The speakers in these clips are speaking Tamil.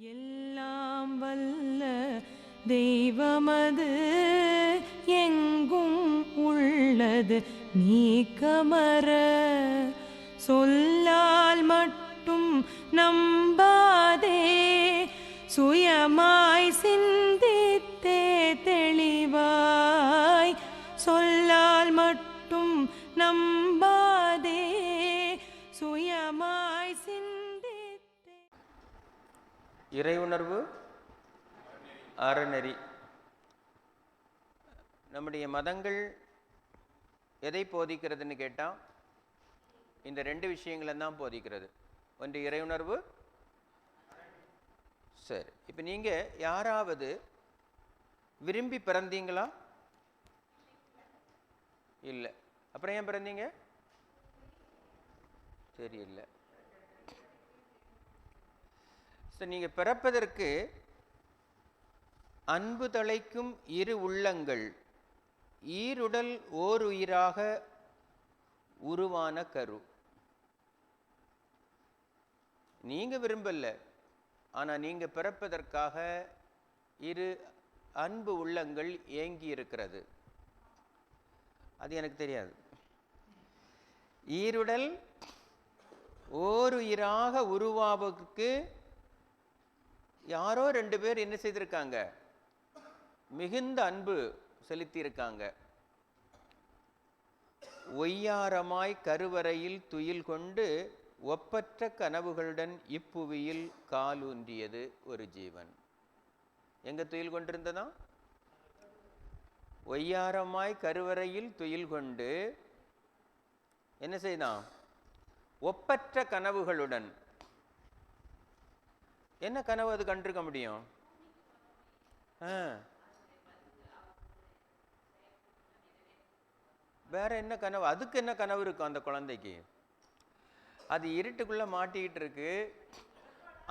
எல்லாம் வல்ல தெய்வமது எங்கும் உள்ளது நீக்கமற சொல்லால் மட்டும் நம்பாதே சுயமாய் சிந்தித்தே தெளிவாய் சொல்லால் மட்டும் நம்பாதே சுயமாய் சிந்தித்தே. இறையுணர்வு அறநெறி. நம்முடைய மதங்கள் எதை போதிக்கிறதுன்னு கேட்டால் இந்த ரெண்டு விஷயங்களை தான் போதிக்கிறது. ஒன்று இறையுணர்வு. சரி, இப்போ நீங்கள் யாராவது விரும்பி பிறந்தீங்களா? இல்லை. அப்புறம் ஏன் பிறந்தீங்க? தெரியல. நீங்கள் பிறப்பதற்கு அன்பு தழைக்கும் இரு உள்ளங்கள் ஈருடல் ஓர் உயிராக உருவான கரு. நீங்க விரும்பல, ஆனா நீங்க பிறப்பதற்காக இரு அன்பு உள்ளங்கள் ஏங்கி இருக்கிறது. அது எனக்கு தெரியாது. ஈருடல் ஓர் உயிராக உருவாவதற்கு யாரோ ரெண்டு பேர் என்ன செய்திருக்காங்க? மிகுந்த அன்பு செலுத்தி இருக்காங்க. ஒய்யாரமாய் கருவறையில் துயில் கொண்டு ஒப்பற்ற கனவுகளுடன் இப்புவியில் காலூன்றியது ஒரு ஜீவன். எங்க துயில் கொண்டிருந்ததா? ஒய்யாரமாய் கருவறையில் துயில் கொண்டு என்ன செய்தான்? ஒப்பற்ற கனவுகளுடன். என்ன கனவு அது கண்டிருக்க முடியும்? வேற என்ன கனவு? அதுக்கு என்ன கனவு இருக்கும் அந்த குழந்தைக்கு? அது இருட்டுக்குள்ள மாட்டிக்கிட்டு இருக்கு.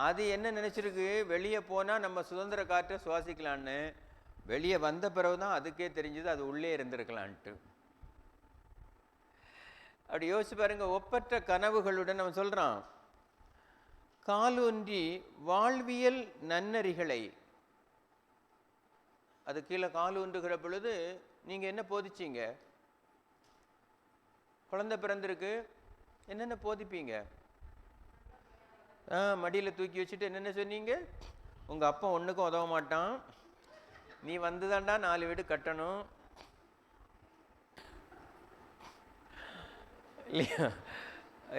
அது என்ன நினைச்சிருக்கு? வெளியே போனா நம்ம சுதந்திர காற்றை சுவாசிக்கலான்னு. வெளியே வந்த பிறகுதான் அதுக்கே தெரிஞ்சது அது உள்ளே இருந்திருக்கலான்ட்டு. அப்படி யோசிச்சு பாருங்க. ஒப்பற்ற கனவுகளுடன் அவன் சொல்றான், காலூன்றி வாழ்வியல் நன்னறிகளை. அது கீழே காலூன்றுகிற பொழுது நீங்க என்ன போதிச்சீங்க? குழந்தை பிறந்திருக்கு, என்னென்ன போதிப்பீங்க? மடியில் தூக்கி வச்சுட்டு என்னென்ன சொன்னீங்க? உங்க அப்பா ஒன்றுக்கும் உதவ மாட்டான், நீ வந்துதான்டா 4 வீடு கட்டணும்.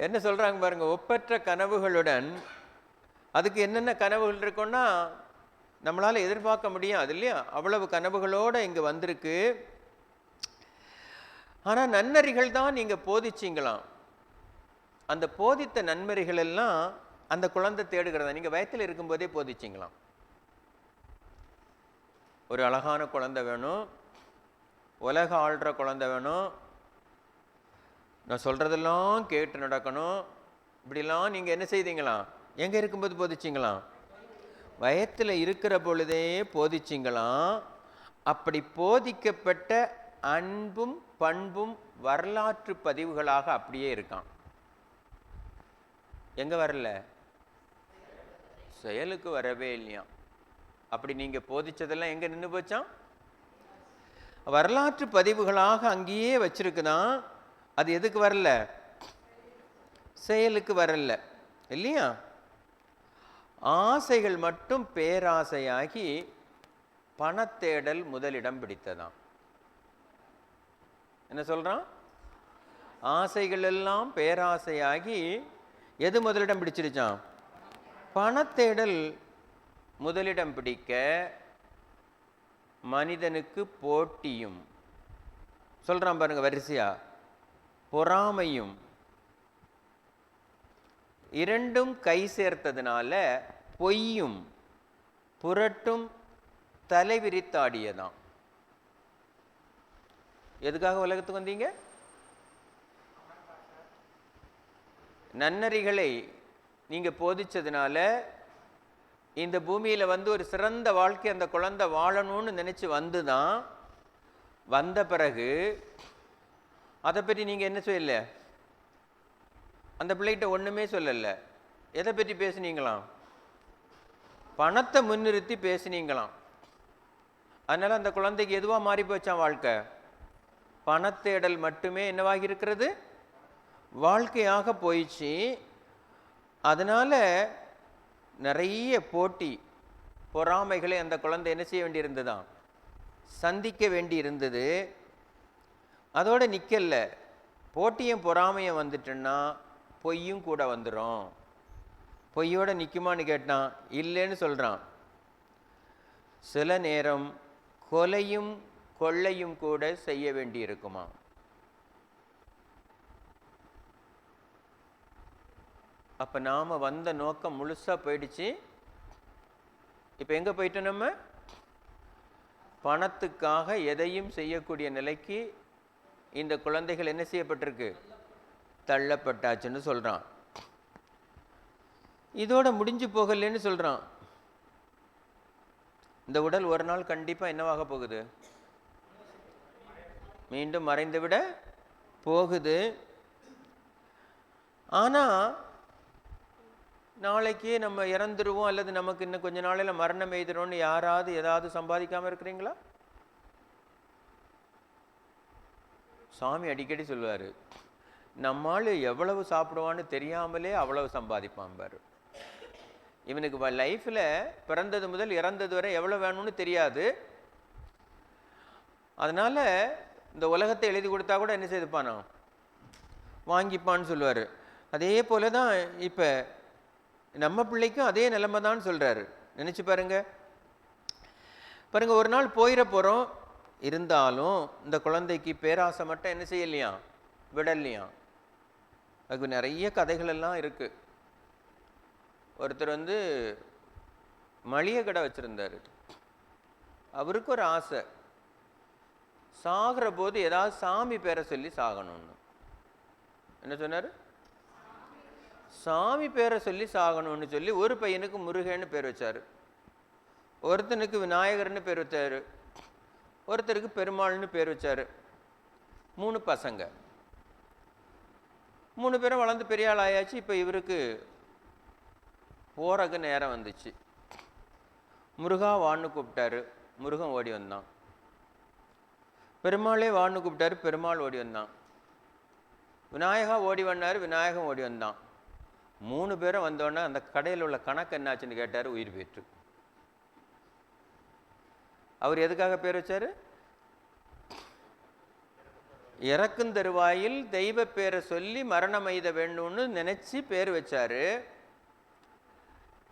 என்ன சொல்றாங்க பாருங்க. ஒப்பற்ற கனவுகளுடன். அதுக்கு என்னென்ன கனவுகள் இருக்குன்னா நம்மளால எதிர்பார்க்க முடியாது இல்லையா? அவ்வளவு கனவுகளோட இங்க வந்திருக்கு. ஆனா நன்னறிகள் தான் நீங்க போதிச்சிங்களாம். அந்த போதித்த நன்மறிகள் எல்லாம் அந்த குழந்தை தேடுகிறதா? நீங்க வயத்தில் இருக்கும்போதே போதிச்சிங்களாம். ஒரு அழகான குழந்தை வேணும், உலக ஆள்ற குழந்தை வேணும், நான் சொல்றதெல்லாம் கேட்டு நடக்கணும், இப்படிலாம் நீங்க என்ன செய்தீங்களாம்? எங்க இருக்கும்போது போதிச்சிங்களாம்? வயத்தில் இருக்கிற பொழுதே போதிச்சிங்களாம். அப்படி போதிக்கப்பட்ட அன்பும் பண்பும் வரலாற்று பதிவுகளாக அப்படியே இருக்கான். எங்க வரல? செயலுக்கு வரவே இல்லையா? அப்படி நீங்க போதிச்சதெல்லாம் எங்க நின்று போச்சான்? வரலாற்று பதிவுகளாக அங்கேயே வச்சிருக்குதான். அது எதுக்கு வரல? செயலுக்கு வரல இல்லையா? ஆசைகள் மட்டும் பேராசையாகி பணத்தேடல் முதலிடம் பிடித்ததாம். என்ன சொல்றான்? ஆசைகள் எல்லாம் பேராசையாகி எது முதலிடம் பிடிச்சிருச்சான்? பணத்தேடல் முதலிடம் பிடிக்க மனிதனுக்கு போட்டியும் சொல்றான் பாருங்க வரிசையா. பொறாமையும் இரண்டும் கை சேர்த்ததுனால பொய்யும் புரட்டும் தலைவிரித்தாடியதாம். எதுக்காக உலகத்துக்கு வந்தீங்க? நன்னறிகளை நீங்க போதிச்சதுனால இந்த பூமியில வந்து ஒரு சிறந்த வாழ்க்கை அந்த குழந்தை வாழணும்னு நினைச்சு வந்துதான். வந்த பிறகு அதை பற்றி நீங்க என்ன சொல்லல? அந்த பிள்ளைகிட்ட ஒண்ணுமே சொல்லல. எதை பற்றி பேசுனீங்களாம்? பணத்தை முன்னிறுத்தி பேசினீங்களாம். அதனால அந்த குழந்தைக்கு எதுவாக மாறி போச்சான் வாழ்க்கை? பணத்தேடல் மட்டுமே என்னவாகி இருக்கிறது? வாழ்க்கையாக போயிடுச்சு. அதனால நிறைய போட்டி பொறாமைகளை அந்த குழந்தை என்ன செய்ய வேண்டியிருந்ததான்? சந்திக்க வேண்டி இருந்தது. அதோட நிற்கல. போட்டியும் பொறாமையும் வந்துட்டுன்னா பொய்யும் கூட வந்துடும். பொய்யோட நிற்குமான்னு கேட்டான், இல்லைன்னு சொல்கிறான். சில நேரம் கொலையும் கொள்ளையும் கூட செய்ய வேண்டி இருக்குமா? அப்போ நாம் வந்த நோக்கம் முழுசாக போயிடுச்சு. இப்போ எங்கே போயிட்டோம்? நம்ம பணத்துக்காக எதையும் செய்யக்கூடிய நிலைக்கு இந்த குழந்தைகள் என்ன செய்யப்பட்டிருக்கு? தள்ளப்பட்டாச்சுன்னு சொல்கிறான். இதோட முடிஞ்சு போகலன்னு சொல்கிறான். இந்த உடல் ஒரு நாள் கண்டிப்பாக என்னவாக போகுது? மீண்டும் மறைந்து விட போகுது. ஆனால் நாளைக்கு நம்ம இறந்துருவோம் அல்லது நமக்கு இன்னும் கொஞ்ச நாளையில் மரணம் எய்துறோம்னு யாராவது ஏதாவது சம்பாதிக்காமல் இருக்கிறீங்களா? சாமி அடிக்கடி சொல்லுவார், நம்மால் எவ்வளவு சாப்பிடுவான்னு தெரியாமலே அவ்வளவு சம்பாதிப்பான் பாரு. இவனுக்கு லைஃப்பில் பிறந்தது முதல் இறந்தது வரை எவ்வளோ வேணும்னு தெரியாது. அதனால் இந்த உலகத்தை எழுதி கொடுத்தா கூட என்ன செய்துப்பானோ வாங்கிப்பான்னு சொல்லுவார். அதே போல தான் இப்போ நம்ம பிள்ளைக்கும் அதே நிலைமை தான் சொல்கிறாரு. நினச்சி பாருங்க. ஒரு நாள் போயிட போகிறோம். இருந்தாலும் இந்த குழந்தைக்கு பேராசை மட்டும் என்ன செய்யலையா? விடலையா? அதுக்கு நிறைய கதைகள் எல்லாம் இருக்குது. ஒருத்தர் மளிகை கடை வச்சுருந்தார். அவருக்கு ஒரு ஆசை, சாகிற போது ஏதாவது சாமி பேரை சொல்லி சாகணும்னு. என்ன சொன்னார்? சாமி பேரை சொல்லி சாகணும்னு சொல்லி ஒரு பையனுக்கு முருகன்னு பேர் வச்சார், ஒருத்தனுக்கு விநாயகர்னு பேர் வச்சார், ஒருத்தருக்கு பெருமாள்னு பேர் வச்சார். 3 பசங்க. 3 பேரும் வளர்ந்து பெரிய ஆள் ஆயாச்சு. இப்போ இவருக்கு போறக்கு நேரம் வந்துச்சு. முருகா வான்னு கூப்பிட்டாரு, முருகன் ஓடி வந்தான். பெருமாளே வான்னு கூப்பிட்டாரு, பெருமாள் ஓடி வந்தான். விநாயகா ஓடி வந்தார், விநாயகம் ஓடி வந்தான். 3 பேரும் வந்தோடனே அந்த கடையில் உள்ள கணக்கு என்னாச்சுன்னு கேட்டார். உயிர் போயிற்று. அவர் எதுக்காக பேர் வச்சாரு? இறக்கும் தருவாயில் தெய்வ பேரை சொல்லி மரணம் எய்த வேண்டும்னு நினைச்சு பேர் வச்சாரு.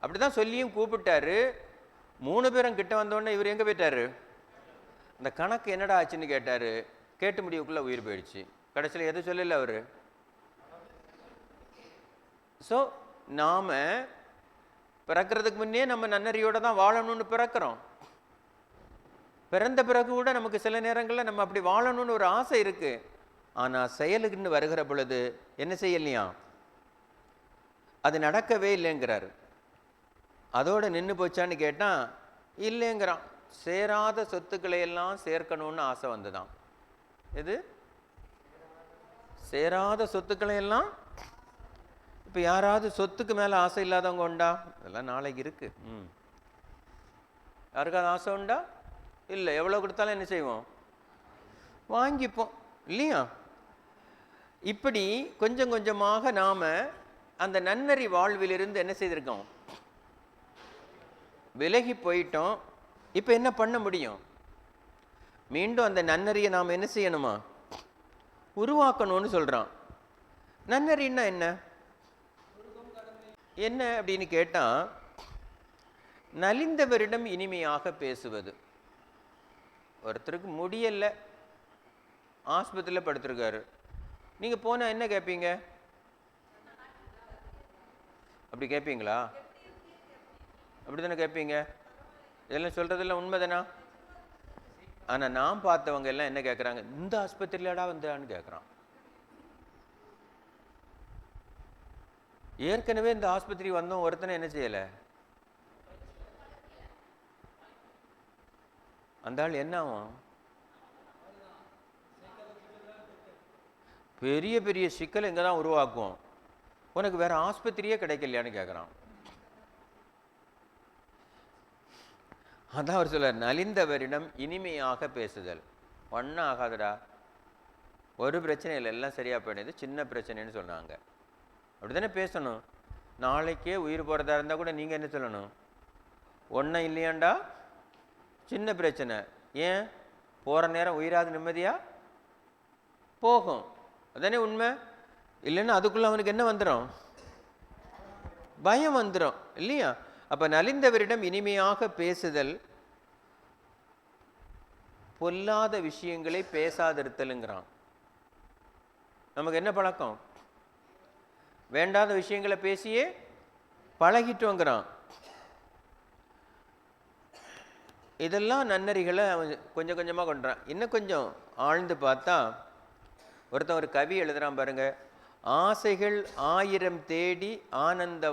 அப்படிதான் சொல்லியும் கூப்பிட்டாரு. 3 பேரும் கிட்ட வந்தோடனே இவர் எங்க போயிட்டாரு? அந்த கணக்கு என்னடா ஆச்சுன்னு கேட்டாரு. கேட்டு முடிவுக்குள்ள உயிர் போயிடுச்சு. கடைசியில் எது சொல்லல அவரு. ஸோ நாம பிறக்கிறதுக்கு முன்னே நம்ம நன்னறியோட தான் வாழணும்னு பிறக்கிறோம். பிறந்த பிறகு கூட நமக்கு சில நேரங்களில் நம்ம அப்படி வாழணும்னு ஒரு ஆசை இருக்கு. ஆனால் செயலுக்குன்னு வருகிற பொழுது என்ன செய்யலையா? அது நடக்கவே இல்லைங்கிறாரு. அதோட நின்று போச்சான்னு கேட்டால் இல்லைங்கிறான். சேராத சொத்துக்களை எல்லாம் சேர்க்கணும்னு ஆசை வந்துதான். எது சேராத சொத்துக்களை எல்லாம்? இப்போ யாராவது சொத்துக்கு மேலே ஆசை இல்லாதவங்க உண்டா? அதெல்லாம் நாளைக்கு இருக்கு. யாருக்காவது ஆசை உண்டா? இல்லை. எவ்வளோ கொடுத்தாலும் என்ன செய்வோம்? வாங்கிப்போம் இல்லையா? இப்படி கொஞ்சம் கொஞ்சமாக நாம் அந்த நன்னறி வாழ்விலிருந்து என்ன செய்திருக்கோம்? விலகி போயிட்டோம். இப்போ என்ன பண்ண முடியும்? மீண்டும் அந்த நன்னறியை நாம் என்ன செய்யணுமா? உருவாக்கணும்னு சொல்கிறான். நன்னறின்னா என்ன என்ன அப்படின்னு கேட்டால், நலிந்தவரிடம் இனிமையாக பேசுவது. ஒருத்தருக்கு முடியல, ஆஸ்பத்திரியில் படுத்திருக்காரு. நீங்கள் போனால் என்ன கேட்பீங்க? அப்படி கேட்பீங்களா? அப்படி தானே கேட்பீங்க. இதெல்லாம் சொல்கிறதெல்லாம் உண்மை தானா? ஆனால் நான் பார்த்தவங்க எல்லாம் என்ன கேட்குறாங்க? இந்த ஆஸ்பத்திரியிலடா வந்தான்னு கேட்குறான். ஏற்கனவே இந்த ஆஸ்பத்திரி வந்தோம் ஒருத்தனை என்ன செய்யலை. அந்த ஆள் என்ன ஆகும்? பெரிய பெரிய சிக்கல் இங்கே தான் உருவாக்கும். உனக்கு வேற ஆஸ்பத்திரியே கிடைக்கலையான்னு கேட்குறான். அதான் அவர் சொல்றார், நலிந்தவரிடம் இனிமையாக பேசுதல். ஒன்றும் ஆகாதுடா, ஒரு பிரச்சனை இல்லை, எல்லாம் சரியாக போயிடுது, சின்ன பிரச்சனைன்னு சொன்னாங்க. அப்படி தானே பேசணும். நாளைக்கே உயிர் போகிறதா இருந்தால் கூட நீங்கள் என்ன சொல்லணும்? ஒன்றும் இல்லையாண்டா, சின்ன பிரச்சனை, ஏன் போகிற நேரம் உயிராது நிம்மதியாக போகும், அதானே உண்மை. இல்லைன்னா அதுக்குள்ளே அவனுக்கு என்ன வந்துடும்? பயம் வந்துடும் இல்லையா? அப்போ நலிந்தவரிடம் இனிமையாக பேசுதல், பொல்லாத விஷயங்களை பேசாதிருத்தலுங்கிறான். நமக்கு என்ன பழக்கம்? வேண்டாத விஷயங்களை பேசியே பழகிட்டோங்கிறான். இதெல்லாம் நன்னறிகளை அவன் கொஞ்சம் கொஞ்சமாக கொண்டுறான். இன்னும் கொஞ்சம் ஆழ்ந்து பார்த்தா ஒருத்தன் ஒரு கவி எழுதுறான் பாருங்க. ஆசைகள் 1000 தேடி ஆனந்த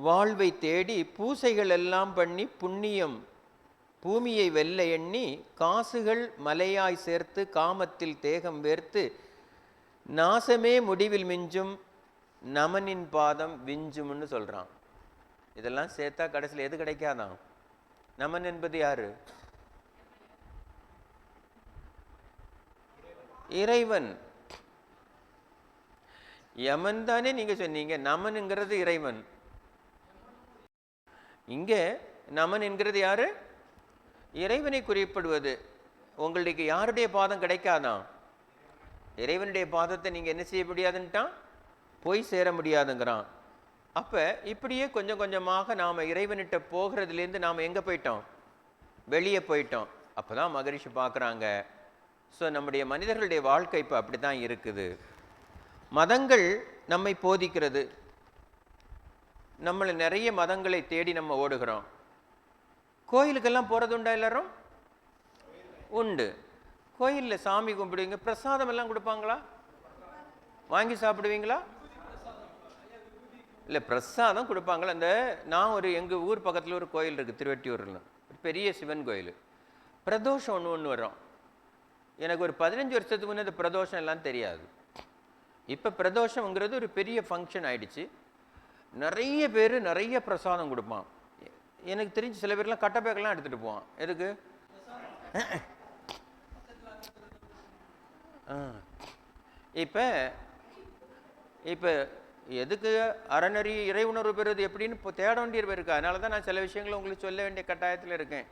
வாழ்வை தேடி பூசைகள் எல்லாம் பண்ணி புண்ணியம் பூமியை வெல்ல எண்ணி காசுகள் மலையாய் சேர்த்து காமத்தில் தேகம் வேர்த்து நாசமே முடிவில் மிஞ்சும் நமனின் பாதம் விஞ்சும்னு சொல்றான். இதெல்லாம் சேர்த்தா கடைசியில் எது கிடைக்காதான்? நமன் என்பது யாரு? இறைவன். யமன் தானே நீங்க சொன்னீங்க, நமனுங்கிறது இறைவன். இங்க நமன் என்கிறது யாரு? இறைவனை குறிப்பிடுவது. உங்களுக்கு யாருடைய பாதம் கிடைக்காதான்? இறைவனுடைய பாதத்தை நீங்க என்ன செய்ய முடியாதுன்ட்டான்? போய் சேர முடியாதுங்கிறான். அப்ப இப்படியே கொஞ்சம் கொஞ்சமாக நாம இறைவனிட்ட போகிறதுலேருந்து நாம எங்க போயிட்டோம்? வெளியே போயிட்டோம். அப்பதான் மகரிஷி பார்க்குறாங்க, ஸோ நம்முடைய மனிதர்களுடைய வாழ்க்கை இப்போ அப்படி தான் இருக்குது. மதங்கள் நம்மை போதிக்கிறது. நம்மளை நிறைய மதங்களை தேடி நம்ம ஓடுகிறோம். கோயிலுக்கெல்லாம் போகிறது உண்டா? எல்லாரும் உண்டு. கோயிலில் சாமி கும்பிடுவீங்க, பிரசாதம் எல்லாம் கொடுப்பாங்களா? வாங்கி சாப்பிடுவீங்களா? இல்லை, பிரசாதம் கொடுப்பாங்களா? அந்த நான் எங்கள் ஊர் பக்கத்தில் ஒரு கோயில் இருக்குது, திருவெட்டியூரில், பெரிய சிவன் கோயில். பிரதோஷம் ஒன்று வரும். எனக்கு ஒரு 15 வருஷத்துக்கு முன்னே அந்த பிரதோஷம் எல்லாம் தெரியாது. இப்போ பிரதோஷங்கிறது ஒரு பெரிய ஃபங்க்ஷன் ஆயிடுச்சு. நிறைய பேர் நிறைய பிரசாதம் கொடுப்பான். எனக்கு தெரிஞ்சு சில பேர்லாம் கட்டப்பேக்கெல்லாம் எடுத்துகிட்டு போவான். எதுக்கு? இப்போ எதுக்கு அறநெறி இறை உணர்வு பெறுவது எப்படின்னு இப்போ தேட வேண்டியது இருக்கு. அதனால தான் நான் சில விஷயங்களை உங்களுக்கு சொல்ல வேண்டிய கட்டாயத்தில் இருக்கேன்.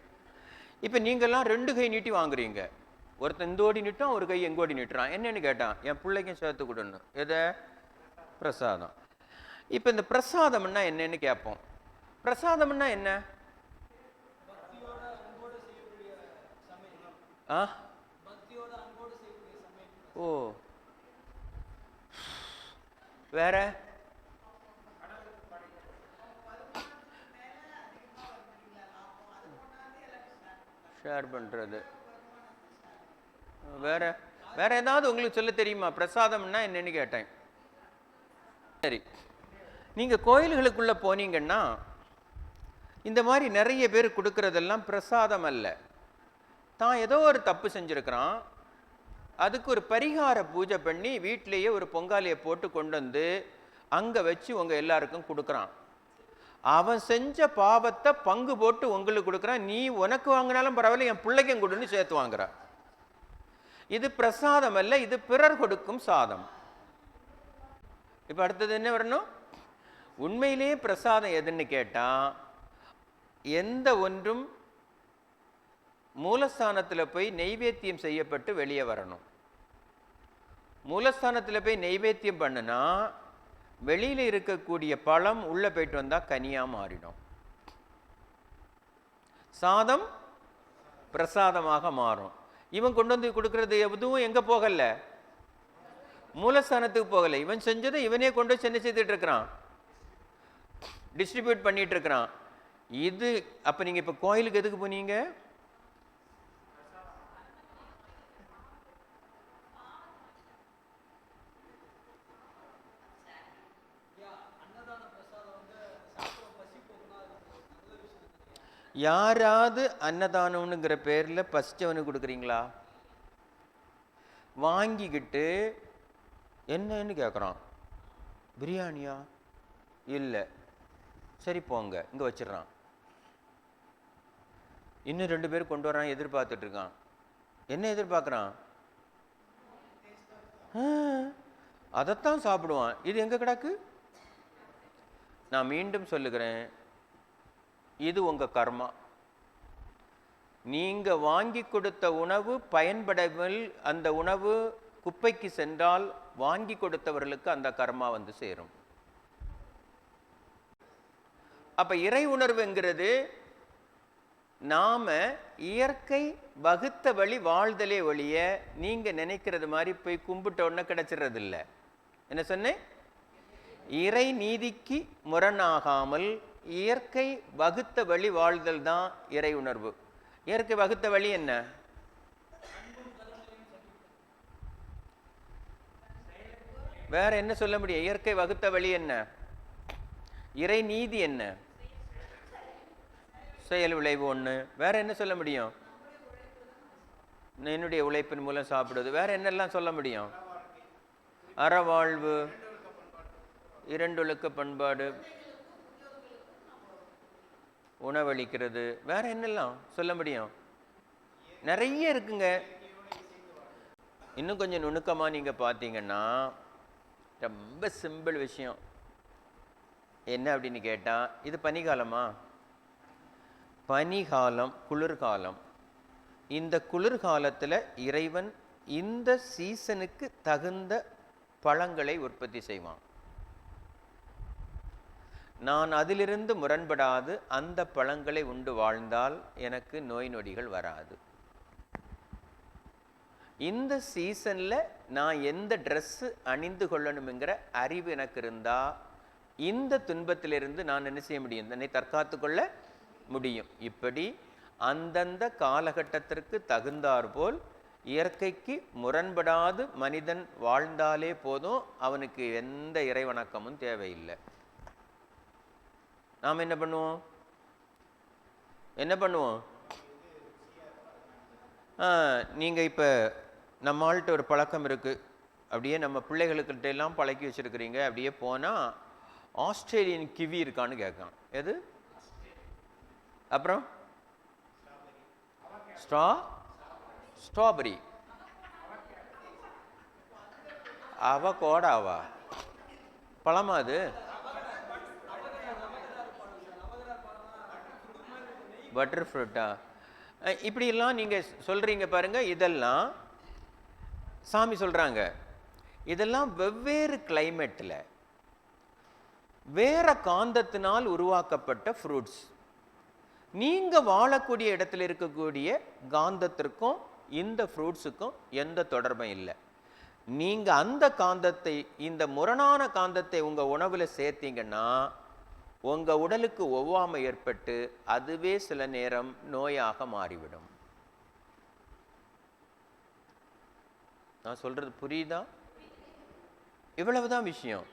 இப்போ நீங்கள்லாம் 2 கை நீட்டி வாங்குறீங்க. ஒருத்தன் இந்தோடி நீட்டான், ஒரு கை எங்கோடி நீட்டுறான். என்னன்னு கேட்டான், என் பிள்ளைக்கும் சேர்த்து கொடுன்னு. எதை? பிரசாதம். இப்போ இந்த பிரசாதம்னா என்னன்னு கேட்போம். பிரசாதம்னா என்ன? ஓ, வேற? ஷேர் பண்றது. வேற வேற ஏதாவது உங்களுக்கு சொல்ல தெரியுமா? பிரசாதம்னா என்னன்னு கேட்டேன். சரி, நீங்க கோயில்களுக்குள்ள போனீங்கன்னா இந்த மாதிரி நிறைய பேர் கொடுக்கறதெல்லாம் பிரசாதம் அல்ல. தான் ஏதோ ஒரு தப்பு செஞ்சிருக்கிறான், அதுக்கு ஒரு பரிகார பூஜை பண்ணி வீட்டிலேயே ஒரு பொங்காலியை போட்டு கொண்டு வந்து அங்கே வச்சு உங்கள் எல்லாருக்கும் கொடுக்குறான். அவன் செஞ்ச பாவத்தை பங்கு போட்டு உங்களுக்கு கொடுக்குறான். நீ உனக்கு வாங்கினாலும் பரவாயில்ல, என் பிள்ளைக்கும் கொடுன்னு சேர்த்து வாங்குற. இது பிரசாதம் அல்ல, இது பிறர் கொடுக்கும் சாதம். இப்போ அடுத்தது என்ன வரணும்? உண்மையிலேயே பிரசாதம் எதுன்னு கேட்டால், எந்த ஒன்றும் மூலஸ்தானத்தில் போய் நெய்வேத்தியம் செய்யப்பட்டு வெளியே வரணும். மூலஸ்தானத்தில் போய் நெய்வேத்தியம் பண்ணுனா வெளியில் இருக்கக்கூடிய பழம் உள்ளே போயிட்டு வந்தால் கனியாக மாறிடும். சாதம் பிரசாதமாக மாறும். இவன் கொண்டு வந்து கொடுக்கறது எதுவும் எங்கே போகல? மூலஸ்தானத்துக்கு போகலை. இவன் செஞ்சதை இவனே கொண்டு சென்னை செய்துட்டு இருக்கிறான், டிஸ்ட்ரிபியூட் பண்ணிட்டு இருக்கிறான். இது அப்போ நீங்கள் இப்போ கோயிலுக்கு எதுக்கு போனீங்க? யாராவது அன்னதானம்ங்கிற பேரில் பசிச்சவனுக்கு கொடுக்குறீங்களா? வாங்கிக்கிட்டு என்னன்னு கேட்குறான். பிரியாணியா? இல்லை. சரி போங்க, இங்கே வச்சிடறான். இன்னும் 2 பேர் கொண்டு வரான், எதிர்பார்த்துட்டு இருக்கான். என்ன எதிர்பார்க்குறான்? அதைத்தான் சாப்பிடுவான். இது எங்கே கிடக்கு? நான் மீண்டும் சொல்லுகிறேன், இது உங்கள் கர்மா. நீங்கள் வாங்கி கொடுத்த உணவு பயன்படவில் அந்த உணவு குப்பைக்கு சென்றால் வாங்கி கொடுத்தவர்களுக்கு அந்த கர்மா வந்து சேரும். அப்ப இறை உணர்வுங்கிறது நாம இயற்கை வகுத்த வழி வாழ்தலே ஒழிய நீங்க நினைக்கிறது மாதிரி போய் கும்பிட்ட உடனே கிடைச்சிடுறது இல்லை. என்ன சொன்னேன்? இறை நீதிக்கு முரணாகாமல் இயற்கை வகுத்த வழி வாழ்தல் தான் இறை உணர்வு. இயற்கை வகுத்த வழி என்ன? வேற என்ன சொல்ல முடியும்? இயற்கை வகுத்த வழி என்ன? இறை நீதி என்ன? செயல் விளைவு ஒன்று. வேற என்ன சொல்ல முடியும்? என்னுடைய உழைப்பின் மூலம் சாப்பிடுவது. வேற என்னெல்லாம் சொல்ல முடியும்? அறவாழ்வு, இரண்டொழுக்க பண்பாடு, உணவளிக்கிறது. வேற என்னெல்லாம் சொல்ல முடியும்? நிறைய இருக்குங்க. இன்னும் கொஞ்சம் நுணுக்கமா நீங்க பார்த்தீங்கன்னா ரொம்ப சிம்பிள் விஷயம். என்ன அப்படின்னு கேட்டா, இது பனிகாலமா? பனிகாலம், குளிர்காலம். இந்த குளிர்காலத்தில் இறைவன் இந்த சீசனுக்கு தகுந்த பழங்களை உற்பத்தி செய்வான். நான் அதிலிருந்து முரண்படாது அந்த பழங்களை உண்டு வாழ்ந்தால் எனக்கு நோய் நொடிகள் வராது. இந்த சீசன்ல நான் எந்த ட்ரெஸ் அணிந்து கொள்ளணுங்கிற அறிவு எனக்கு இருந்தா இந்த துன்பத்திலிருந்து நான் என்ன செய்ய முடியும்? என்னை தற்காத்து கொள்ள முடியும். இப்படி அந்தந்த காலகட்டத்திற்கு தகுந்தாற்போல் இயற்கைக்கு முரண்படாது மனிதன் வாழ்ந்தாலே போதும், அவனுக்கு எந்த இறை வணக்கமும் தேவையில்லை. நாம் என்ன பண்ணுவோம்? நீங்க இப்ப நம்மள்கிட்ட ஒரு பழக்கம் இருக்கு, அப்படியே நம்ம பிள்ளைகளுக்கிட்ட எல்லாம் பழக்கி வச்சிருக்கிறீங்க. அப்படியே போனா ஆஸ்திரேலியன் கிவி இருக்கான்னு கேட்கான். எது? அப்புறம் ஸ்ட்ராபெரி, அவகோடாவா? பழமா அது? பட்டர் ஃப்ரூட்டா? இப்படியெல்லாம் நீங்க சொல்றீங்க பாருங்க. இதெல்லாம் சாமி சொல்றாங்க, இதெல்லாம் வெவ்வேறு கிளைமேட்டில் வேற காந்தத்தினால் உருவாக்கப்பட்ட ஃப்ரூட்ஸ். நீங்க வாழக்கூடிய இடத்துல இருக்கக்கூடிய காந்தத்திற்கும் இந்த ஃப்ரூட்ஸுக்கும் எந்த தொடர்பும் இல்லை. நீங்க அந்த காந்தத்தை, இந்த முரணான காந்தத்தை உங்க உணவுல சேர்த்தீங்கன்னா உங்க உடலுக்கு ஒவ்வாமை ஏற்பட்டு அதுவே சில நேரம் நோயாக மாறிவிடும். நான் சொல்றது புரியுதா? இவ்வளவுதான் விஷயம்.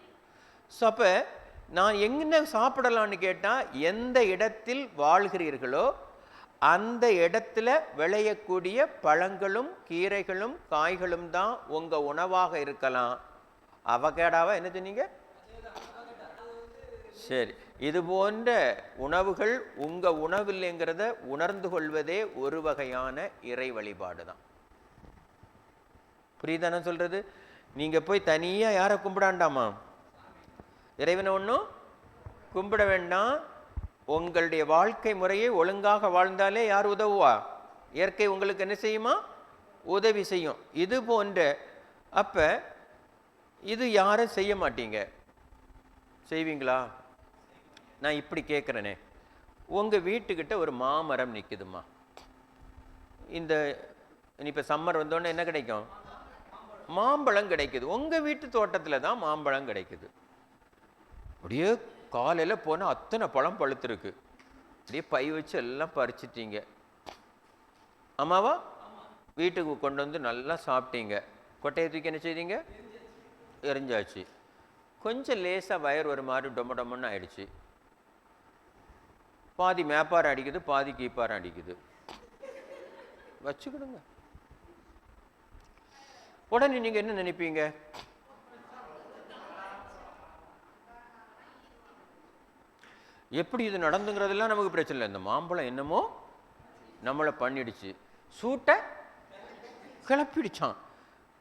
ஸோ அப்ப நான் எங்க சாப்பிடலான்னு கேட்டா, எந்த இடத்தில் வாழ்கிறீர்களோ அந்த இடத்துல விளையக்கூடிய பழங்களும் கீரைகளும் காய்களும் தான் உங்க உணவாக இருக்கலாம். அவகேடாவா என்ன சொன்னீங்க? சரி, இது போன்ற உணவுகள் உங்க உணவில்லைங்கிறத உணர்ந்து கொள்வதே ஒரு வகையான இறை வழிபாடு தான். புரியுதானே சொல்றது? நீங்க போய் தனியா யாரை கும்பிடாண்டாமா? இறைவனை ஒன்றும் கும்பிட வேண்டாம். உங்களுடைய வாழ்க்கை முறையை ஒழுங்காக வாழ்ந்தாலே யார் உதவுவா? இயற்கை உங்களுக்கு என்ன செய்யுமா? உதவி செய்யும். இது போன்ற அப்ப இது யாரும் செய்ய மாட்டீங்க, செய்வீங்களா? நான் இப்படி கேட்குறேனே, உங்க வீட்டுக்கிட்ட ஒரு மாமரம் நிற்குதுமா. இந்த இப்போ சம்மர் வந்தோடனே என்ன கிடைக்கும்? மாம்பழம் கிடைக்குது. உங்க வீட்டு தோட்டத்தில் தான் மாம்பழம் கிடைக்குது. அப்படியே காலையில் போனால் அத்தனை பழம் பழுத்திருக்கு. அப்படியே பை வச்சு எல்லாம் பறிச்சிட்டீங்க. ஆமாவா? வீட்டுக்கு கொண்டு வந்து நல்லா சாப்பிட்டீங்க. கொட்டையை தூக்கி என்ன செய்தீங்க? எரிஞ்சாச்சு. கொஞ்சம் லேசாக வயர் ஒரு மாதிரி டொம டொமன்னு ஆயிடுச்சு. பாதி மேப்பாரம் அடிக்குது, பாதி கீப்பாரம் அடிக்குது. வச்சுக்கிடுங்க. உடனே நீங்க என்ன நினைப்பீங்க? எப்படி இது நடந்துங்கிறதெல்லாம் நமக்கு பிரச்சனை இல்லை. இந்த மாம்பழம் என்னமோ நம்மளை பண்ணிடுச்சு, சூட்டை கிளப்பிடுச்சான்.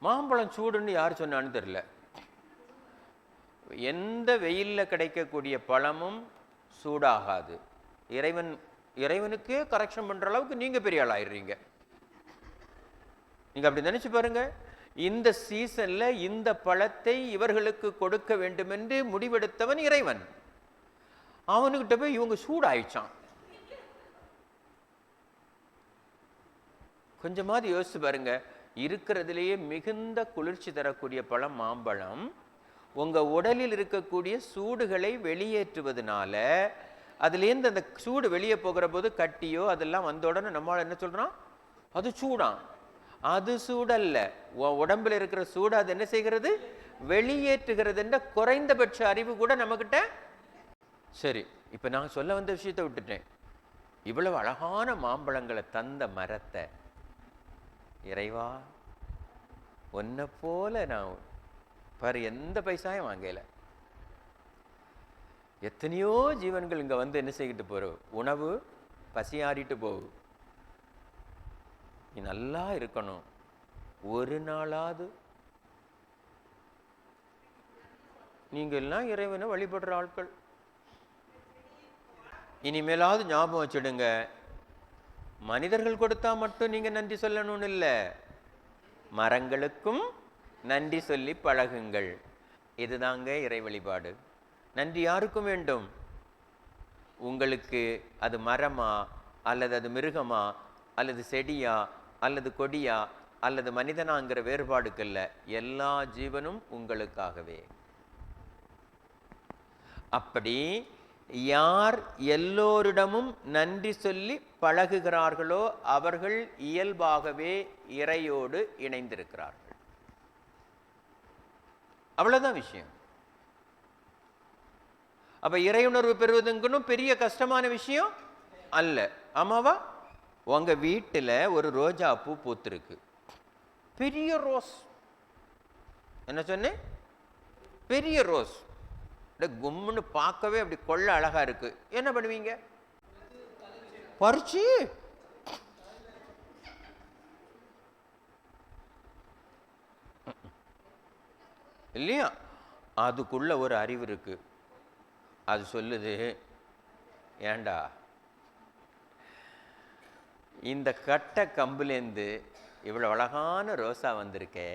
மாம்பழம் சூடுன்னு யார் சொன்னான்னு தெரியல. எந்த வெயிலில் கிடைக்கக்கூடிய பழமும் சூடாகாது. இறைவனுக்கே கரெக்ஷன் பண்ணுற அளவுக்கு நீங்கள் பெரிய ஆள் ஆயிடுறீங்க. நீங்கள் அப்படி நினச்சி பாருங்க. இந்த சீசனில் இந்த பழத்தை இவர்களுக்கு கொடுக்க வேண்டும் என்று முடிவெடுத்தவன் இறைவன். அவனுக்கிட்ட போய் இவங்க சூடாயிடுச்சான். கொஞ்சமாவது யோசிச்சு பாருங்க. இருக்கிறதுலேயே மிகுந்த குளிர்ச்சி தரக்கூடிய பழம் மாம்பழம். உங்கள் உடலில் இருக்கக்கூடிய சூடுகளை வெளியேற்றுவதனால அதுலேருந்து அந்த சூடு வெளியே போகிற போது கட்டியோ அதெல்லாம் வந்த உடனே நம்மளால் என்ன சொல்கிறோம்? அது சூடான். அது சூடல்ல. உடம்புல இருக்கிற சூடு அது என்ன செய்கிறது? வெளியேற்றுகிறது என்ற குறைந்தபட்ச அறிவு கூட நம்மக்கிட்ட. சரி, இப்போ நான் சொல்ல வந்த விஷயத்தை விட்டுட்டேன். இவ்வளவு அழகான மாம்பழங்களை தந்த மரத்தை, இறைவா உன்னை போல நான் பாரு எந்த பைசாயும் வாங்கல. எத்தனையோ ஜீவன்கள் இங்கே வந்து என்ன செய்கிட்டு போகிறோம்? உணவு பசியாறிட்டு போகும். நீ நல்லா இருக்கணும். ஒரு நாளாவது நீங்கள்லாம் இறைவனை வழிபடுற ஆட்கள். இனிமேலாவது ஞாபகம் வச்சுடுங்க, மனிதர்கள் கொடுத்தா மட்டும் நீங்க நன்றி சொல்லணும்னு இல்லை, மரங்களுக்கும் நன்றி சொல்லி பழகுங்கள். இதுதாங்க இறை வழிபாடு. நன்றி யாருக்கும் வேண்டும்? உங்களுக்கு அது மரமா அல்லது அது மிருகமா அல்லது செடியா அல்லது கொடியா அல்லது மனிதனாங்கிற வேறுபாடுக்கல்ல, எல்லா ஜீவனும் உங்களுக்காகவே. அப்படி யார் எல்லோரிடமும் நன்றி சொல்லி பழகுகிறார்களோ அவர்கள் இயல்பாகவே இறையோடு இணைந்திருக்கிறார்கள். அவ்வளவுதான் விஷயம். அப்ப இறையுணர்வு பெறுவதுங்கன்னு பெரிய கஷ்டமான விஷயம் அல்ல. ஆமாவா? உங்க வீட்டுல ஒரு ரோஜா பூ பூத்திருக்கு, பெரிய ரோஸ். என்ன சொன்னேன்? பெரிய ரோஸ். கும்முன்னு பார்க்கவே அப்படி கொள்ள அழகா இருக்கு. என்ன பண்ணுவீங்க? பறிச்சு இல்லையா? அதுக்குள்ள ஒரு அறிவு இருக்கு. அது சொல்லுது, ஏண்டா இந்த கட்ட கம்புலேருந்து இவ்வளோ அழகான ரோசா வந்திருக்கே,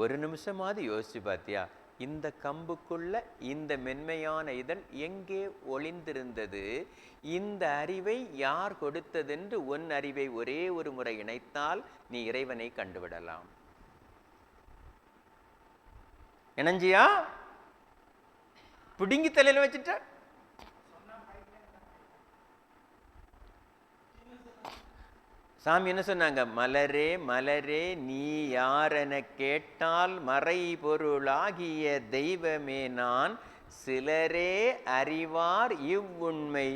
ஒரு நிமிஷமாவது யோசிச்சு பார்த்தியா? இந்த கம்புக்குள்ள இந்த மென்மையான இதழ் எங்கே ஒளிந்திருந்தது? இந்த அறிவை யார் கொடுத்ததென்று உன் அறிவை ஒரே ஒரு முறை இணைத்தால் நீ இறைவனை கண்டுவிடலாம். இணைஞ்சியா? பிடுங்கி தலையில வச்சுட்ட. சாமி என்ன சொன்னாங்க? மலரே மலரே நீ யாரென கேட்டால் மறை பொருளாகிய தெய்வமே நான், சிலரே அறிவார் இவ்வுண்மை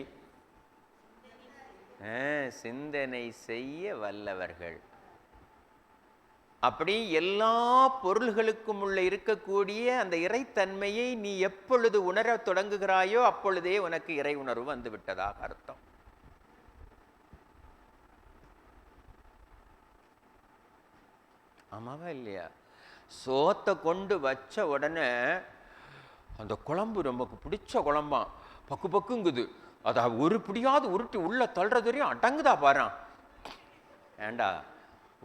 சிந்தனை செய்ய வல்லவர்கள். அப்படி எல்லா பொருள்களுக்கும் உள்ள இருக்கக்கூடிய அந்த இறைத்தன்மையை நீ எப்பொழுது உணர தொடங்குகிறாயோ அப்பொழுதே உனக்கு இறை உணர்வு வந்து விட்டதாக அர்த்தம். ஆமாவா இல்லையா? சோத்தை கொண்டு வச்ச உடனே அந்த குழம்பு நமக்கு பிடிச்ச குழம்பான், பக்கு பக்குங்குது. அதை ஒரு பிடியாவது உருட்டி உள்ள தள்ளுறது வரையும் அடங்குதா பாரு. ஏண்டா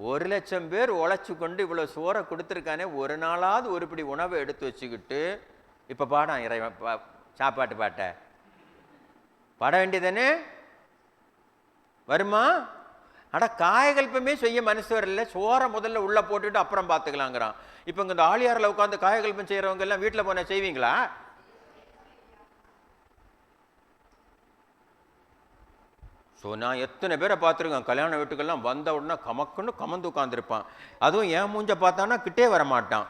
1,00,000 பேர் உழைச்சி கொண்டு இவ்வளோ சோறை கொடுத்துருக்கானே, ஒரு நாளாவது ஒரு பிடி உணவை எடுத்து வச்சுக்கிட்டு இப்போ பாடான் இறைவன் சாப்பாட்டு பாட்டை பாட வேண்டியதானே? வருமா? அட காயகல்பமே செய்ய மனசு வரல. சோறை முதல்ல உள்ள போட்டுட்டு அப்புறம் பார்த்துக்கலாங்கிறான். இப்போ இங்கே இந்த ஆளியாரில் உட்காந்து காயகல்பம் செய்கிறவங்க எல்லாம் வீட்டில் போனால் செய்வீங்களா? ஸோ நான் எத்தனை பேரை பார்த்துருக்கேன், கல்யாண வீட்டுக்கெல்லாம் வந்த உடனே கமக்குன்னு கமந்து உட்காந்துருப்பான். அதுவும் என் மூஞ்ச பார்த்தானா கிட்டே வர மாட்டான்.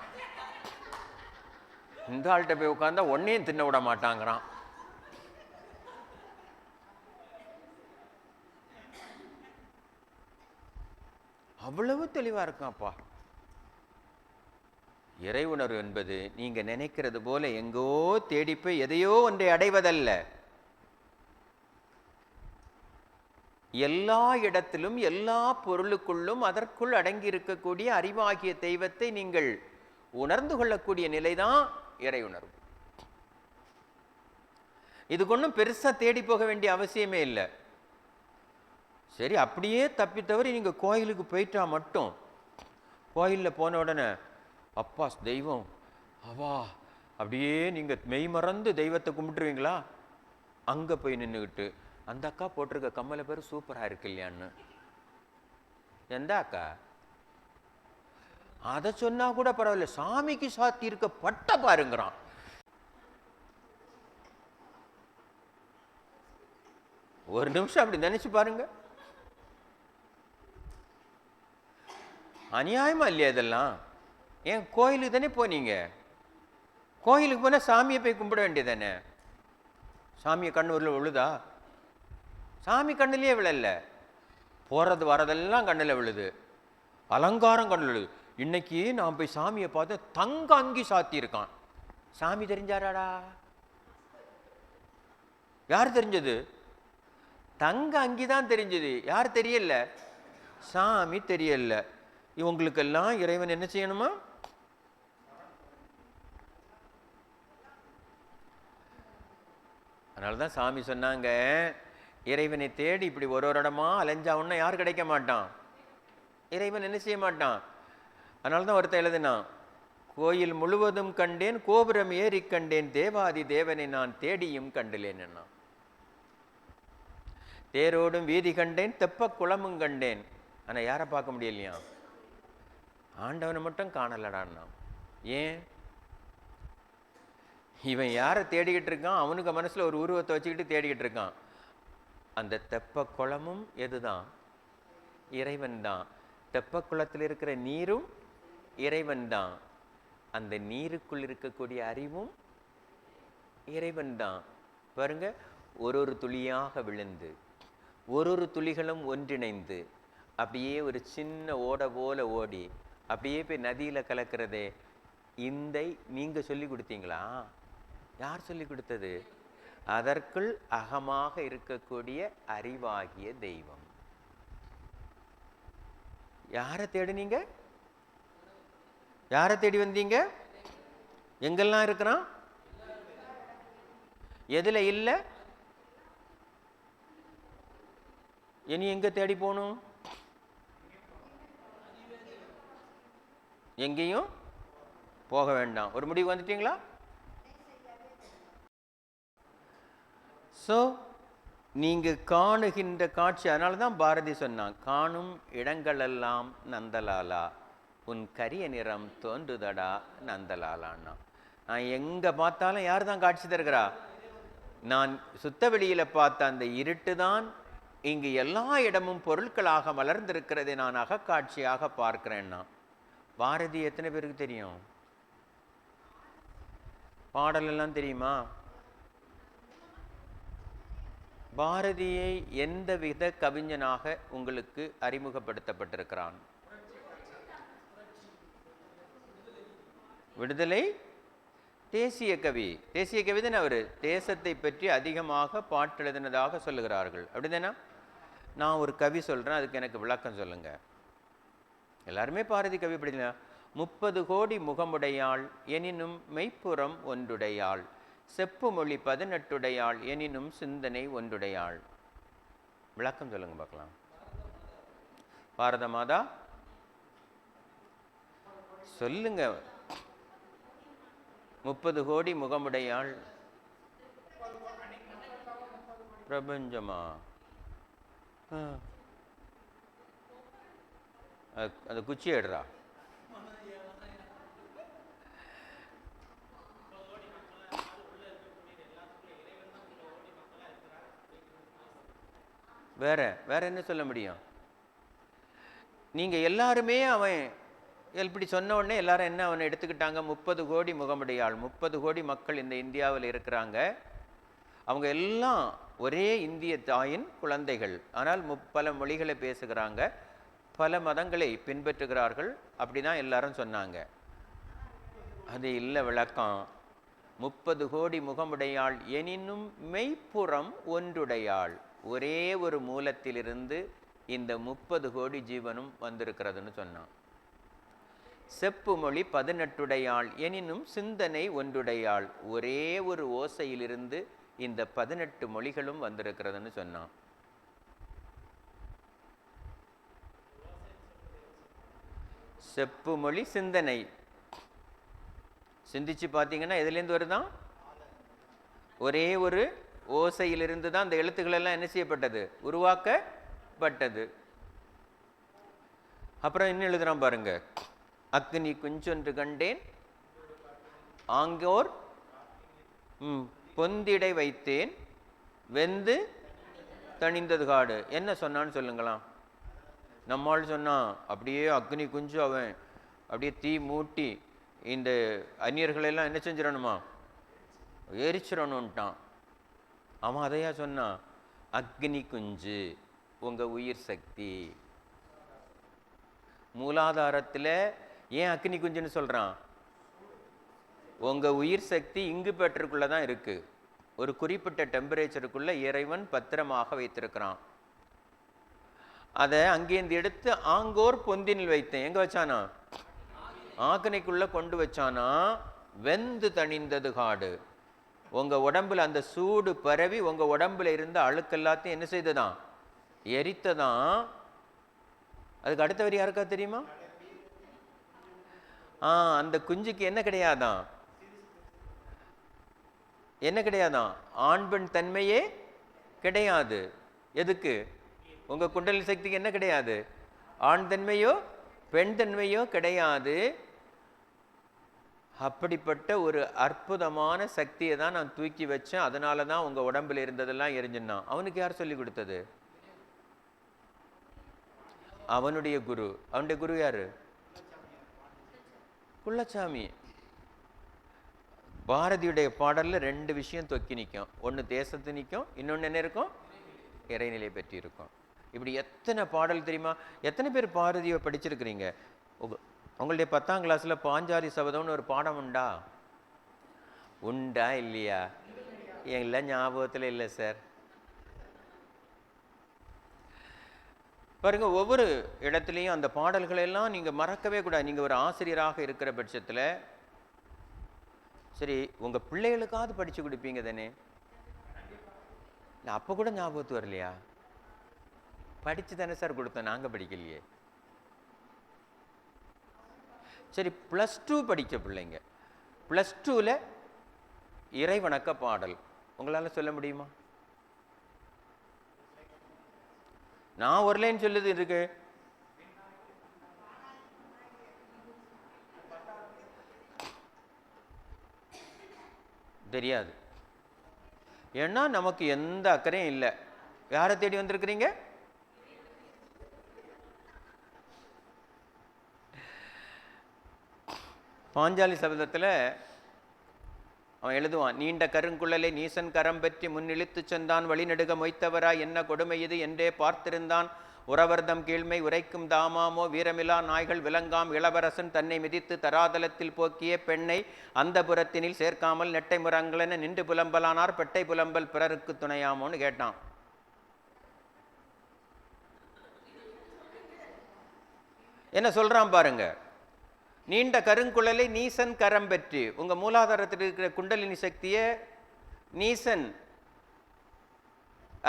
இந்த ஆள்கிட்ட போய் உட்காந்தா ஒன்னையும் தின்ன விட மாட்டாங்கிறான். அவ்வளவு தெளிவா இருக்கான்ப்பா. இறை உணர்வு என்பது நீங்க நினைக்கிறது போல எங்கோ தேடி போய் எதையோ ஒன்றை அடைவதல்ல. எல்லா இடத்திலும் எல்லா பொருளுக்குள்ளும் அதற்குள் அடங்கி இருக்கக்கூடிய அறிவாகிய தெய்வத்தை நீங்கள் உணர்ந்து கொள்ளக்கூடிய நிலைதான் இறை உணர்வு. இதுக்கு ஒன்றும் பெருசா தேடி போக வேண்டிய அவசியமே இல்லை. சரி, அப்படியே தப்பி தவறி நீங்க கோயிலுக்கு போயிட்டா மட்டும், கோயிலில் போன உடனே அப்பா தெய்வம் அவா அப்படியே நீங்க மெய் மறந்து தெய்வத்தை கும்பிட்டுருவீங்களா? அங்க போய் நின்றுக்கிட்டு அந்த அக்கா போட்டிருக்க கம்மலை பேர் சூப்பரா இருக்கு இல்லையான்னு, எந்த அக்கா? அதை சொன்னா கூட பரவாயில்ல, சாமிக்கு சாத்தி இருக்க பட்ட பாருங்கிறான். ஒரு நிமிஷம் அப்படி நினைச்சு பாருங்க, அநியாயமா இல்லையா இதெல்லாம்? ஏன் கோயிலுக்கு தானே போனீங்க, கோயிலுக்கு போனா சாமியை போய் கும்பிட வேண்டியதானே? சாமியை கண்ணு உள்ள விழுதா? சாமி கண்ணுலயே விழல, போறது வரதெல்லாம் கண்ணுல விழுது, அலங்காரம் கண்ணுல விழுது. இன்னைக்கு நான் போய் சாமியை பார்த்து தங்க அங்கி சாத்தி இருக்கான். சாமி தெரிஞ்சாராடா? யார் தெரிஞ்சது? தங்க அங்கி தான் தெரிஞ்சது. யார் தெரியல? சாமி தெரியல. இவங்களுக்கெல்லாம் இறைவன் என்ன செய்யணுமா? அதனாலதான் சாமி சொன்னாங்க, இறைவனை தேடி இப்படி ஒரு இடமா அலைஞ்சா ஒன்னும் யார் கிடைக்க மாட்டான், இறைவன் என்ன செய்ய மாட்டான். அதனாலதான் ஒருத்தன் எழுதினான், கோயில் முழுவதும் கண்டேன், கோபுரம் ஏறி கண்டேன், தேவாதி தேவனை நான் தேடியும் கண்டிலேன். தேரோடும் வீதி கண்டேன், தெப்ப குளமும் கண்டேன். ஆனா யாரை பார்க்க முடியலையா? ஆண்டவனை மட்டும் காணலடான்னா. ஏன்? இவன் யாரை தேடிக்கிட்டு இருக்கான்? அவனுக்கு மனசுல ஒரு உருவத்தை வச்சுக்கிட்டு தேடிக்கிட்டு இருக்கான். அந்த தெப்ப குளமும் எதுதான்? இறைவன் தான். தெப்ப குளத்தில் இருக்கிற நீரும் இறைவன் தான். அந்த நீருக்குள் இருக்கக்கூடிய அறிவும் இறைவன் தான். பாருங்க, ஒரு ஒரு துளியாக விழுந்து ஒரு ஒரு துளிகளும் ஒன்றிணைந்து அப்படியே ஒரு சின்ன ஓட போல ஓடி அப்படியே போய் நதியில கலக்கிறதே, இந்த நீங்க சொல்லி கொடுத்தீங்களா? யார் சொல்லி கொடுத்தது? அதற்குள் அகமாக இருக்கக்கூடிய அறிவாகிய தெய்வம். யாரை தேடினீங்க? யாரை தேடி வந்தீங்க? எங்கெல்லாம் இருக்கிறான்? எதுல இல்ல? இனி எங்க தேடி போகணும்? எங்கேயும் போக வேண்டாம். ஒரு முடிவு வந்துட்டீங்களா? சோ நீங்க காணுகின்ற காட்சி, அதனாலதான் பாரதி சொன்னான், காணும் இடங்களெல்லாம் நந்தலாலா, உன் கரிய நிறம் தோன்றுதடா நந்தலாலான்னா. நான் எங்க பார்த்தாலும் யார் தான் காட்சி தருகிறா? நான் சுத்த வெளியில பார்த்த அந்த இருட்டு தான் இங்கு எல்லா இடமும் பொருட்களாக மலர்ந்திருக்கிறதை நான் அகக்காட்சியாக பார்க்கிறேன்னா. பாரதி எத்தனை பேருக்கு தெரியும்? பாடல் எல்லாம் தெரியுமா? பாரதியை எந்த வித கவிஞனாக உங்களுக்கு அறிமுகப்படுத்தப்பட்டிருக்கிறான்? விடுதலை தேசிய கவி. தேசிய கவி தானே அவரு. தேசத்தை பற்றி அதிகமாக பாட்டு எழுதினதாக சொல்லுகிறார்கள், அப்படிதானே? நான் ஒரு கவி சொல்றேன், அதுக்கு எனக்கு விளக்கம் சொல்லுங்க. எல்லாருமே பாரதி கவி படிக்கல. 30 கோடி முகமுடையாள் எனினும் மெய்ப்புறம் ஒன்றுடையாள், செப்பு மொழி 18 எனினும் சிந்தனை ஒன்றுடையாள். விளக்கம் சொல்லுங்க பார்க்கலாம். பாரத மாதா சொல்லுங்க. 30 கோடி முகமுடையாள் பிரபஞ்சமா? அந்த குச்சி எடுறா. வேற வேற என்ன சொல்ல முடியும்? நீங்க எல்லாருமே அவன் இப்படி சொன்ன உடனே எல்லாரும் என்ன அவனை எடுத்துக்கிட்டாங்க? 30 கோடி முகமுடையாள், 30 கோடி மக்கள் இந்த இந்தியாவில் இருக்கிறாங்க, அவங்க எல்லாம் ஒரே இந்திய தாயின் குழந்தைகள், ஆனால் பல மொழிகளை பேசுகிறாங்க, பல மதங்களை பின்பற்றுகிறார்கள், அப்படிதான் எல்லாரும் சொன்னாங்க. அது இல்லை விளக்கம். 30 கோடி முகமுடையாள் எனினும் மெய்ப்புறம் ஒன்றுடையாள். ஒரே ஒரு மூலத்திலிருந்து இந்த 30 கோடி ஜீவனும் வந்திருக்கிறதுன்னு சொன்னான். செப்பு மொழி 18 எனினும் சிந்தனை ஒன்றுடையாள். ஒரே ஒரு ஓசையிலிருந்து இந்த 18 மொழிகளும் வந்திருக்கிறதுன்னு சொன்னான். செப்பு மொழி சிந்தனை. சிந்திச்சு பார்த்தீங்கன்னா எதுலேருந்து வருதான்? ஒரே ஒரு ஓசையிலிருந்து தான் அந்த எழுத்துக்கள் எல்லாம் என்ன செய்யப்பட்டது? உருவாக்கப்பட்டது. அப்புறம் இன்னும் எழுதுறான் பாருங்க. அக்னி குஞ்சொன்று கண்டேன், ஆங்கோர் பொந்திடை வைத்தேன், வெந்து தணிந்தது காடு. என்ன சொன்னான்னு சொல்லுங்களாம். நம்மால் சொன்னான் அப்படியே அக்னி குஞ்சு அவன் அப்படியே தீ மூட்டி இந்த அந்நியர்களெல்லாம் என்ன செஞ்சிடணுமா? எரிச்சிடணும்ட்டான். அவன் அதையா சொன்னான்? அக்னி குஞ்சு உங்க உயிர் சக்தி. மூலாதாரத்தில் ஏன் அக்னி குஞ்சுன்னு சொல்றான்? உங்க உயிர் சக்தி இங்கு பெற்றுக்குள்ள தான் இருக்கு. ஒரு குறிப்பிட்ட டெம்பரேச்சருக்குள்ள இறைவன் பத்திரமாக வைத்திருக்கிறான். அதை அங்கேருந்து எடுத்து ஆங்கோர் பொந்தினில் வைத்தேன். எங்க வச்சானா? ஆக்கனைக்குள்ள கொண்டு வச்சானா. வெந்து தணிந்தது காடு. உங்க உடம்புல அந்த சூடு பரவி உங்க உடம்புல இருந்த அழுக்கு எல்லாத்தையும் என்ன செய்ததான்? எரித்ததான். அதுக்கு அடுத்தவர் யாருக்கா தெரியுமா? அந்த குஞ்சுக்கு என்ன கிடையாதான்? என்ன கிடையாதான்? ஆண் பெண் தன்மையே கிடையாது. எதுக்கு? உங்க குண்டலினி சக்திக்கு என்ன கிடையாது? ஆண் தன்மையோ பெண் தன்மையோ கிடையாது. அப்படிப்பட்ட ஒரு அற்புதமான சக்தியை தான் நான் தூக்கி வச்சேன். அதனால தான் உங்க உடம்புல இருந்ததெல்லாம் எரிஞ்சுன்னான். அவனுக்கு யார் சொல்லி கொடுத்தது? அவனுடைய குரு. அவனுடைய குரு யாரு? குள்ளச்சாமி. பாரதியுடைய பாடல்ல 2 விஷயம் தொக்கி நிற்கும். ஒன்று தேசத்து நிற்கும், இன்னொன்று என்ன இருக்கும்? இறைநிலை பற்றி இருக்கும். இப்படி எத்தனை பாடல் தெரியுமா? எத்தனை பேர் பாரதியை படிச்சிருக்கிறீங்க? உங்களுடைய 10ஆம் கிளாஸ்ல பாஞ்சாலி சபதம்னு ஒரு பாடம் உண்டா? உண்டா இல்லையா? எல்லாம் ஞாபகத்தில் இல்லை சார். பாருங்க, ஒவ்வொரு இடத்துலையும் அந்த பாடல்களை எல்லாம் நீங்க மறக்கவே கூடாது. நீங்க ஒரு ஆசிரியராக இருக்கிற பட்சத்துல சரி உங்க பிள்ளைகளுக்காவது படிச்சு கொடுப்பீங்க தானே? அப்ப கூட ஞாபகத்து வரலையா? படிச்சு தானே சார் கொடுத்தோம், நாங்க படிக்கலையே. சரி, +2 படிக்க பிள்ளைங்க, +2ல இறைவணக்க பாடல் உங்களால சொல்ல முடியுமா? நான் ஒரு லைன் சொல்லுது இருக்கு. தெரியாது. ஏன்னா நமக்கு எந்த அக்கறையும் இல்லை. யாரை தேடி வந்திருக்கிறீங்க? பாஞ்சாலி சபதத்தில் அவன் எழுதுவான், நீண்ட கருங்குழலை நீசன் கரம் பற்றி முன்னிழித்து சென்றான், வழிநெடுக மொய்த்தவராய் என்ன கொடுமை இது என்றே பார்த்திருந்தான், உறவர்தம் கீழ்மை உரைக்கும் தாமாமோ வீரமிலா நாய்கள் விளங்காம் இளவரசன் தன்னை மிதித்து தராதலத்தில் போக்கிய பெண்ணை அந்த புறத்தினில் சேர்க்காமல் நெட்டை முரங்களென நின்று புலம்பலானார், பெட்டை புலம்பல் பிறருக்கு துணையாமோன்னு கேட்டான். என்ன சொல்றான் பாருங்க. நீண்ட கருங்குழலை நீசன் கரம் பெற்று, உங்க மூலாதாரத்தில் இருக்கிற குண்டலினி சக்தியை நீசன்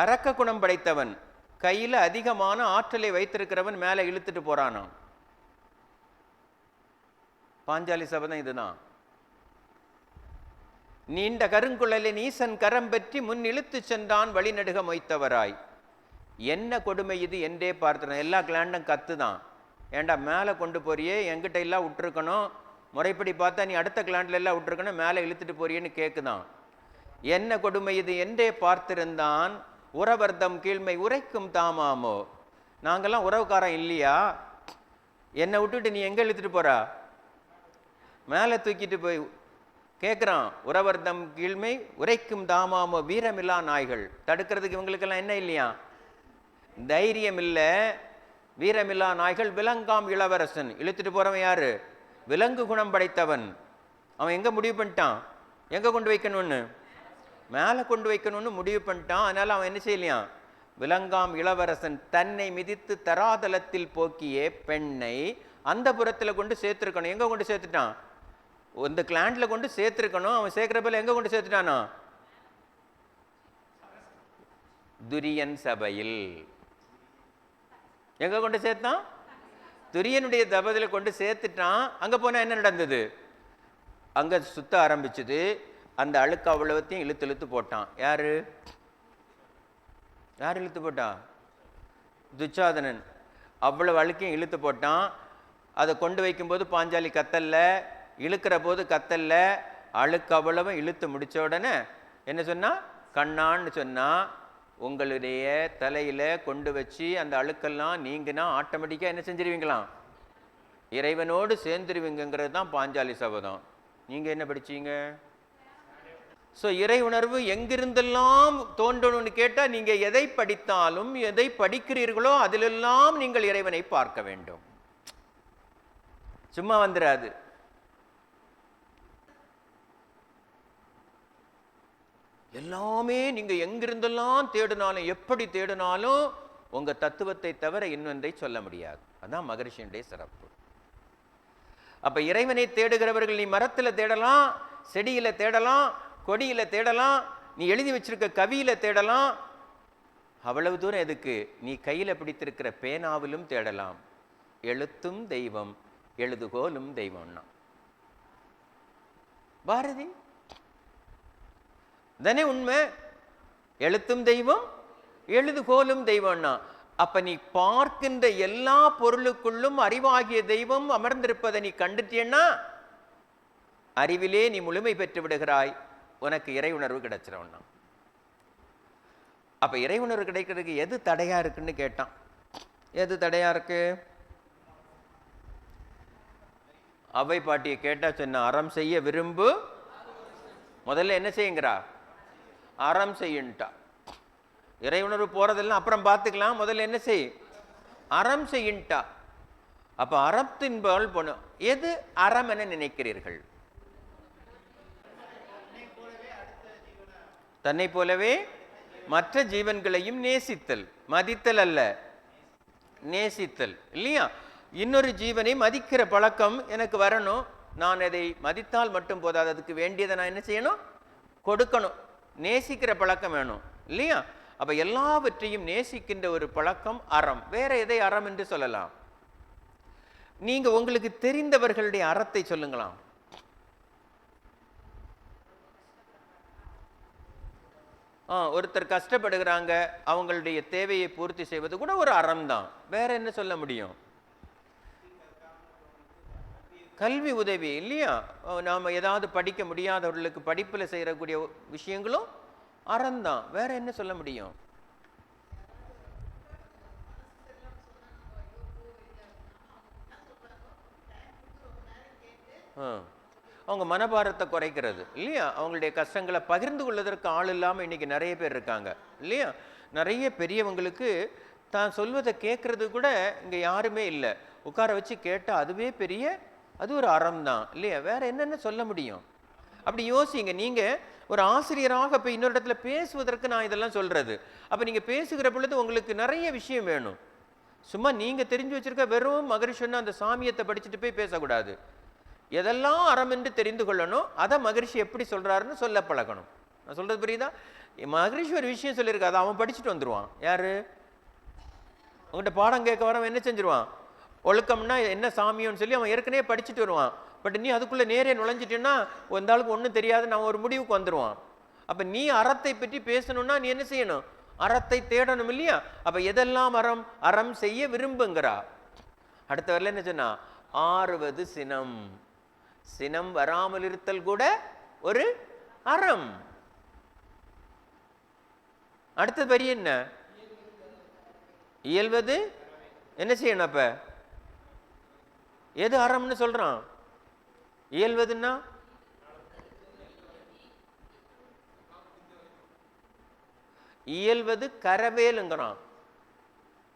அரக்க குணம் படைத்தவன், கையில அதிகமான ஆற்றலை வைத்திருக்கிறவன் மேல இழுத்துட்டு போறானாம். பாஞ்சாலி சபதம் இதுதான். நீண்ட கருங்குழலை நீசன் கரம் பெற்றி முன் இழுத்து சென்றான், வழிநடுக மொய்த்தவராய் என்ன கொடுமை இது என்றே பார்த்தான். எல்லா கிளாண்டும் கத்துதான். ஏண்டா மேலே கொண்டு போறியே, எங்கிட்ட எல்லாம் விட்டுருக்கணும், முறைப்படி பார்த்தா நீ அடுத்த கிளாண்டில் எல்லாம் விட்டுருக்கணும், மேலே இழுத்துட்டு போறியேன்னு கேட்குதான். என்ன கொடுமை இது என்றே பார்த்திருந்தான், உறவர்தம் கீழ்மை உரைக்கும் தாமாமோ, நாங்கெல்லாம் உறவுக்காரன் இல்லையா, என்னை விட்டுட்டு நீ எங்கே இழுத்துட்டு போறா? மேலே தூக்கிட்டு போய் கேட்குறான். உறவர்தம் கீழ்மை உரைக்கும் தாமாமோ வீரமில்லா நாய்கள், தடுக்கிறதுக்கு இவங்களுக்கெல்லாம் என்ன இல்லையா? தைரியம் இல்லை. வீரமில்லா நாய்கள் விலங்காம் இளவரசன், இழுத்துட்டு போறவன் யாரு? விலங்கு குணம் படைத்தவன். அவன் எங்க முடிவு பண்ணிட்டான்? எங்க கொண்டு வைக்கணும்னு? மேலே கொண்டு வைக்கணும்னு முடிவு பண்ணிட்டான். அதனால அவன் என்ன செய்யலையாம்? விலங்காம் இளவரசன் தன்னை மிதித்து தராதலத்தில் போக்கிய பெண்ணை அந்த புறத்துல கொண்டு சேர்த்திருக்கணும். எங்க கொண்டு சேர்த்துட்டான்? இந்த கிளாண்ட்ல கொண்டு சேர்த்திருக்கணும். அவன் சேர்க்கிறப்பல எங்க கொண்டு சேர்த்துட்டானா? துரியன் சபையில். எங்க கொண்டு சேர்த்தான்? துரியனுடைய தபதில கொண்டு சேர்த்துட்டான். அங்க போனா என்ன நடந்தது? அங்க சுத்த ஆரம்பிச்சது. அந்த அழுக்கு அவ்வளவத்தையும் இழுத்து இழுத்து போட்டான். யாரு யார் இழுத்து போட்டான்? துச்சாதனன். அவ்வளவு அழுக்கையும் இழுத்து போட்டான். அதை கொண்டு வைக்கும்போது பாஞ்சாலி கத்தல்ல, இழுக்கிற போது கத்தல்ல, அழுக்கு அவ்வளவும் இழுத்து முடிச்ச உடனே என்ன சொன்னா? கண்ணான்னு சொன்னா, உங்களுடைய தலையில கொண்டு வச்சு அந்த அழுக்கெல்லாம் நீங்கினா ஆட்டோமேட்டிக்கா என்ன செஞ்சிருவீங்களாம்? இறைவனோடு சேர்ந்துருவீங்கிறது தான் பாஞ்சாலி சபதம். நீங்க என்ன படிச்சீங்க? ஸோ இறை உணர்வு எங்கிருந்தெல்லாம் தோன்றணும்னு கேட்டால் நீங்கள் எதை படித்தாலும் எதை படிக்கிறீர்களோ அதிலெல்லாம் நீங்கள் இறைவனை பார்க்க வேண்டும். சும்மா வந்துடாது. எல்லாமே நீங்க எங்கிருந்தெல்லாம் தேடினாலும் எப்படி தேடினாலும் உங்க தத்துவத்தை தவிர இன்னொன்றை சொல்ல முடியாது. அதான் மகரிஷியுடைய சிறப்பு. அப்ப இறைவனை தேடுகிறவர்கள் நீ மரத்துல தேடலாம், செடியில தேடலாம், கொடியில தேடலாம், நீ எழுதி வச்சிருக்க கவியில தேடலாம். அவ்வளவு தூரம் எதுக்கு? நீ கையில பிடித்திருக்கிற பேனாவிலும் தேடலாம். எழுத்தும் தெய்வம், எழுதுகோலும் தெய்வம்னா பாரதி தானே உண்மை. எழுத்தும் தெய்வம், எழுதுகோலும் தெய்வம்னா அப்ப நீ பார்க்கின்ற எல்லா பொருளுக்குள்ளும் அறிவாகிய தெய்வம் அமர்ந்திருப்பதை நீ கண்டுட்டேன்னா அறிவிலே நீ முழுமை பெற்று விடுகிறாய். உனக்கு இறை உணர்வு கிடைச்சிரும்னா. அப்ப இறை உணர்வு கிடைக்கிறதுக்கு எது தடையா இருக்குன்னு கேட்டான். எது தடையா இருக்கு? அவை பாட்டியை கேட்டா சொன்ன, அறம் செய்ய விரும்பு, முதல்ல என்ன செய்யுங்கிறா? அறம் செய்யுன்ட்டா. இறை உணர்வு போறதெல்லாம் அப்புறம் பார்த்துக்கலாம், முதல்ல என்ன செய்? அறம் செய்யுன்ட்டா. அப்ப அறத்தின் பால் போன எது அறம் என நினைக்கிறீர்கள்? தன்னை போலவே மற்ற ஜீவன்களையும் நேசித்தல். மதித்தல் அல்ல, நேசித்தல் இல்லையா? இன்னொரு ஜீவனை மதிக்கிற பழக்கம் எனக்கு வரணும். நான் அதை மதித்தால் மட்டும் போதாது, அதுக்கு வேண்டியதை நான் என்ன செய்யணும்? கொடுக்கணும். நேசிக்கிற பழக்கம் வேணும் இல்லையா? அப்ப எல்லாவற்றையும் நேசிக்கின்ற ஒரு பழக்கம் அறம். வேற எதை அறம் என்று சொல்லலாம்? நீங்க உங்களுக்கு தெரிந்தவர்களுடைய அறத்தை சொல்லுங்களாம். ஒருத்தர் கஷ்டப்படுகிறாங்க, அவங்களுடைய தேவையை பூர்த்தி செய்வது கூட ஒரு அறம் தான். வேற என்ன சொல்ல முடியும்? கல்வி உதவி இல்லையா? நாம ஏதாவது படிக்க முடியாதவர்களுக்கு படிப்புல செய்யக்கூடிய விஷயங்களும் அறம்தான். வேற என்ன சொல்ல முடியும்? அவங்க மனபாரத்தை குறைக்கிறது இல்லையா? அவங்களுடைய கஷ்டங்களை பகிர்ந்து கொள்வதற்கு ஆள் இல்லாமல் இன்னைக்கு நிறைய பேர் இருக்காங்க இல்லையா? நிறைய பெரியவங்களுக்கு தான் சொல்வதை கேட்கறது கூட இங்கே யாருமே இல்லை. உட்கார வச்சு கேட்டால் அதுவே பெரிய, அது ஒரு அறம் தான் இல்லையா? வேற என்னென்ன சொல்ல முடியும்? அப்படி யோசிங்க. நீங்கள் ஒரு ஆசிரியராக இப்போ இன்னொரு இடத்துல பேசுவதற்கு நான் இதெல்லாம் சொல்கிறது. அப்போ நீங்கள் பேசுகிற பொழுது உங்களுக்கு நிறைய விஷயம் வேணும். சும்மா நீங்கள் தெரிஞ்சு வச்சிருக்க வெறும் மகரிஷின்னு அந்த சாமியத்தை படிச்சுட்டு போய் பேசக்கூடாது. எதெல்லாம் அறம் என்று தெரிந்து கொள்ளணும், அதை மகரிஷி எப்படி சொல்றாருன்னு சொல்ல பழகணும். நான் சொல்றது புரியுதா? மகரிஷி ஒரு விஷயம் சொல்லியிருக்க, அதை அவன் படிச்சுட்டு வந்துடுவான். யாரு? அவங்ககிட்ட பாடம் கேட்க வரவன் என்ன செஞ்சிருவான்? ஒழுக்கம்னா என்ன சாமியோன்னு சொல்லி அவன் ஏற்கனவே படிச்சுட்டு வருவான். பட் நீ அதுக்குள்ள நேரே நுழைஞ்சிட்டேன்னா இந்த ஆளுக்கு ஒன்றும் தெரியாது, நான் ஒரு முடிவுக்கு வந்துடுவான். அப்ப நீ அறத்தை பற்றி பேசணும்னா நீ என்ன செய்யணும்? அறத்தை தேடணும் இல்லையா? அப்ப எதெல்லாம் அறம்? அறம் செய்ய விரும்புங்கிறா. அடுத்த வரல என்ன சொன்னா? ஆறுவது சினம். சினம் வராமல் இருத்தல் கூட ஒரு அறம். அடுத்த வரி என்ன? இயல்வது என்ன செய்யணும்? அப்ப எது அறம்னு சொல்றான்? இயல்வதுன்னா இயல்வது கரவேலுங்கிறான்.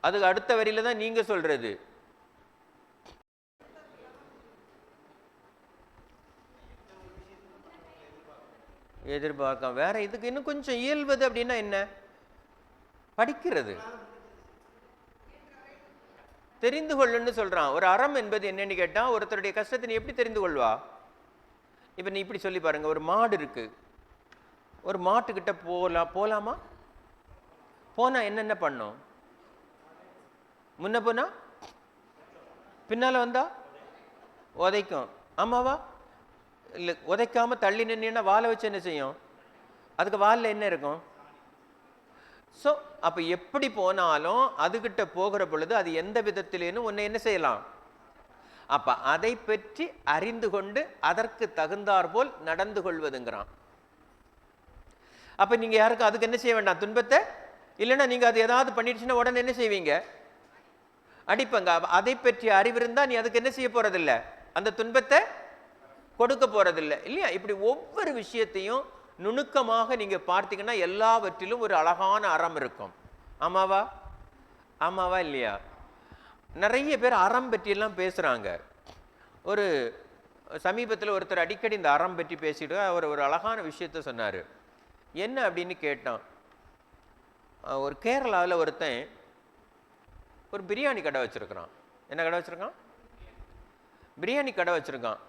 அதுக்கு அடுத்த வரியில தான் நீங்க சொல்றது. எதிர்பார்க்க வேற இதுக்கு இன்னும் கொஞ்சம் இயல்வது அப்படின்னா என்ன? படிக்கிறது. தெரிந்து கொள்ளுன்னு சொல்றான். ஒரு அறம் என்பது என்னன்னு கேட்டா, ஒருத்தருடைய கஷ்டத்தை நீ எப்படி தெரிந்து கொள்வா? இப்ப நீ இப்படி சொல்லி பாருங்க, ஒரு மாடு இருக்கு, ஒரு மாட்டுக்கிட்ட போலாமா? போனா என்னென்ன பண்ணும்? முன்ன போனா, பின்னால வந்தா உதைக்கும். ஆமாவா? இல்லை, உதைக்காம தள்ளி நின்னா வாழை வச்சு என்ன செய்யும்? அதுக்கு வாலில் என்ன இருக்கும்? ஸோ அப்போ எப்படி போனாலும் அதுகிட்ட போகிற பொழுது அது எந்த விதத்திலேனும் உன்னை என்ன செய்யலாம்? அப்ப அதை பற்றி அறிந்து கொண்டு அதற்கு தகுந்தாற் போல் நடந்து கொள்வதுங்கிறான். அப்ப நீங்க யாருக்கும் அதுக்கு என்ன செய்ய வேண்டாம்? துன்பத்தை இல்லைன்னா நீங்க அது ஏதாவது பண்ணிடுச்சுன்னா உடனே என்ன செய்வீங்க? அடிப்பங்க. அதை பற்றி அறிவு இருந்தா நீ அதுக்கு என்ன செய்ய போறதில்லை? அந்த துன்பத்தை கொடுக்க போறதில்லை, இல்லையா? இப்படி ஒவ்வொரு விஷயத்தையும் நுணுக்கமாக நீங்க பார்த்தீங்கன்னா எல்லாவற்றிலும் ஒரு அழகான அறம் இருக்கும். ஆமாவா? ஆமாவா இல்லையா? நிறைய பேர் அறம் பற்றி எல்லாம் பேசுறாங்க. ஒரு சமீபத்தில் ஒருத்தர் அடிக்கடி இந்த அறம் பற்றி பேசிட்டு அவர் ஒரு அழகான விஷயத்த சொன்னார். என்ன அப்படின்னு கேட்டான். ஒரு கேரளாவில் ஒருத்தன் ஒரு பிரியாணி கடை வச்சிருக்கிறான். என்ன கடை வச்சிருக்கான்? பிரியாணி கடை வச்சிருக்கான்.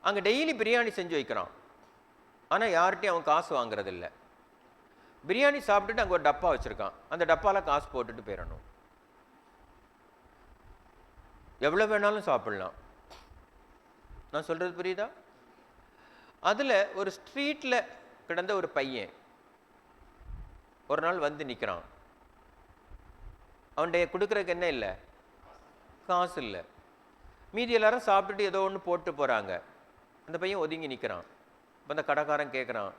அங்கே டெய்லி பிரியாணி செஞ்சு வைக்கிறான். ஆனால் யார்கிட்டையும் அவன் காசு வாங்குறதில்ல. பிரியாணி சாப்பிட்டுட்டு அங்கே ஒரு டப்பா வச்சுருக்கான். அந்த டப்பாவில் காசு போட்டுட்டு போயிடணும். எவ்வளோ வேணாலும் சாப்பிடலாம். நான் சொல்கிறது புரியுதா? அதில் ஒரு ஸ்ட்ரீட்டில் கிடந்த ஒரு பையன் ஒரு நாள் வந்து நிற்கிறான். அவன்கிட்ட கொடுக்குறதுக்கு என்ன இல்லை? காசு இல்லை. மீதி எல்லாரும் சாப்பிட்டுட்டு ஏதோ ஒன்று போட்டு போகிறாங்க. அந்த பையன் ஒதுங்கி நிற்கிறான். இப்போ அந்த கடைக்காரன் கேட்குறான்,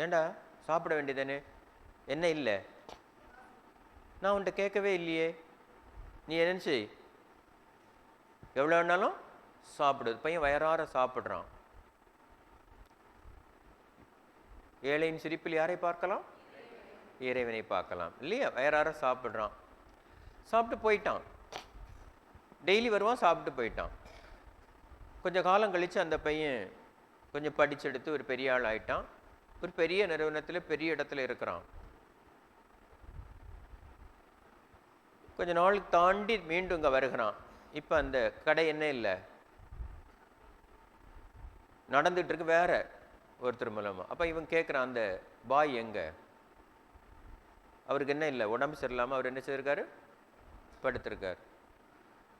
ஏண்டா சாப்பிட வேண்டியதானே, என்ன இல்லை? நான் உன்கிட்ட கேட்கவே இல்லையே, நீ என்ன செய், எவ்வளோ வேணாலும் சாப்பிடுது. பையன் வயறார சாப்பிட்றான். ஏழையின் சிரிப்பில் யாரை பார்க்கலாம்? இறைவனை பார்க்கலாம், இல்லையா? வயறார சாப்பிட்றான். சாப்பிட்டு போயிட்டான். டெய்லி வருவான், சாப்பிட்டு போயிட்டான். கொஞ்சம் காலம் கழித்து அந்த பையன் கொஞ்சம் படிச்செடுத்து ஒரு பெரிய ஆள் ஆயிட்டான். ஒரு பெரிய நிறுவனத்தில் பெரிய இடத்துல இருக்கிறான். கொஞ்ச நாள் தாண்டி மீண்டும் இங்கே வருகிறான். இப்போ அந்த கடை என்ன இல்லை, நடந்துட்டு இருக்கு வேற ஒருத்தர் மூலமா. அப்போ இவன் கேட்குறான், அந்த பாய் எங்க? அவருக்கு என்ன இல்லை, உடம்பு சரியில்லாமல் அவர் என்ன செய்திருக்காரு, படுத்திருக்கார்.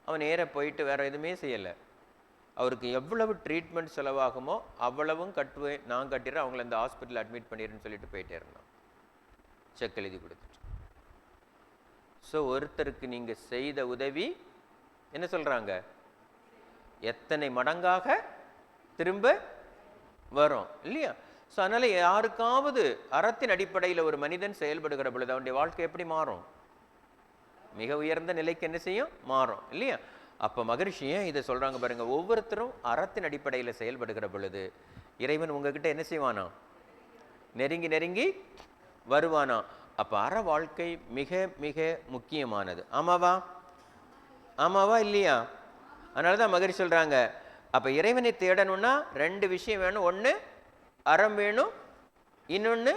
அவன் நேர போயிட்டு வேற எதுவுமே செய்யலை. அவருக்கு எவ்வளவு ட்ரீட்மெண்ட் செலவாகுமோ அவ்வளவும் கட்டுவேன், நான் கட்டிடுறேன், அவங்கள அந்த ஹாஸ்பிட்டல் அட்மிட் பண்ணிடுறேன்னு சொல்லிட்டு போயிட்டே இருந்தான். செக் எழுதி கொடுத்துட்டு. ஸோ ஒருத்தருக்கு நீங்க செய்த உதவி என்ன சொல்றாங்க, எத்தனை மடங்காக திரும்ப வரும், இல்லையா? ஸோ அதனால யாருக்காவது அறத்தின் அடிப்படையில் ஒரு மனிதன் செயல்படுகிற பொழுது அவனுடைய வாழ்க்கை எப்படி மாறும்? மிக உயர்ந்த நிலைக்கு என்ன செய்யும்? மாறும், இல்லையா? அப்போ மகரிஷி ஏன் இதை சொல்றாங்க பாருங்க, ஒவ்வொருத்தரும் அறத்தின் அடிப்படையில் செயல்படுகிற பொழுது இறைவன் உங்ககிட்ட என்ன செய்வானா, நெருங்கி நெருங்கி வருவானா. அப்போ அற வாழ்க்கை மிக மிக முக்கியமானது. ஆமாவா? ஆமாவா இல்லையா? அதனால தான் மகரிஷி சொல்றாங்க, அப்போ இறைவனை தேடணும்னா ரெண்டு விஷயம் வேணும். ஒன்று அறம் வேணும், இன்னொன்று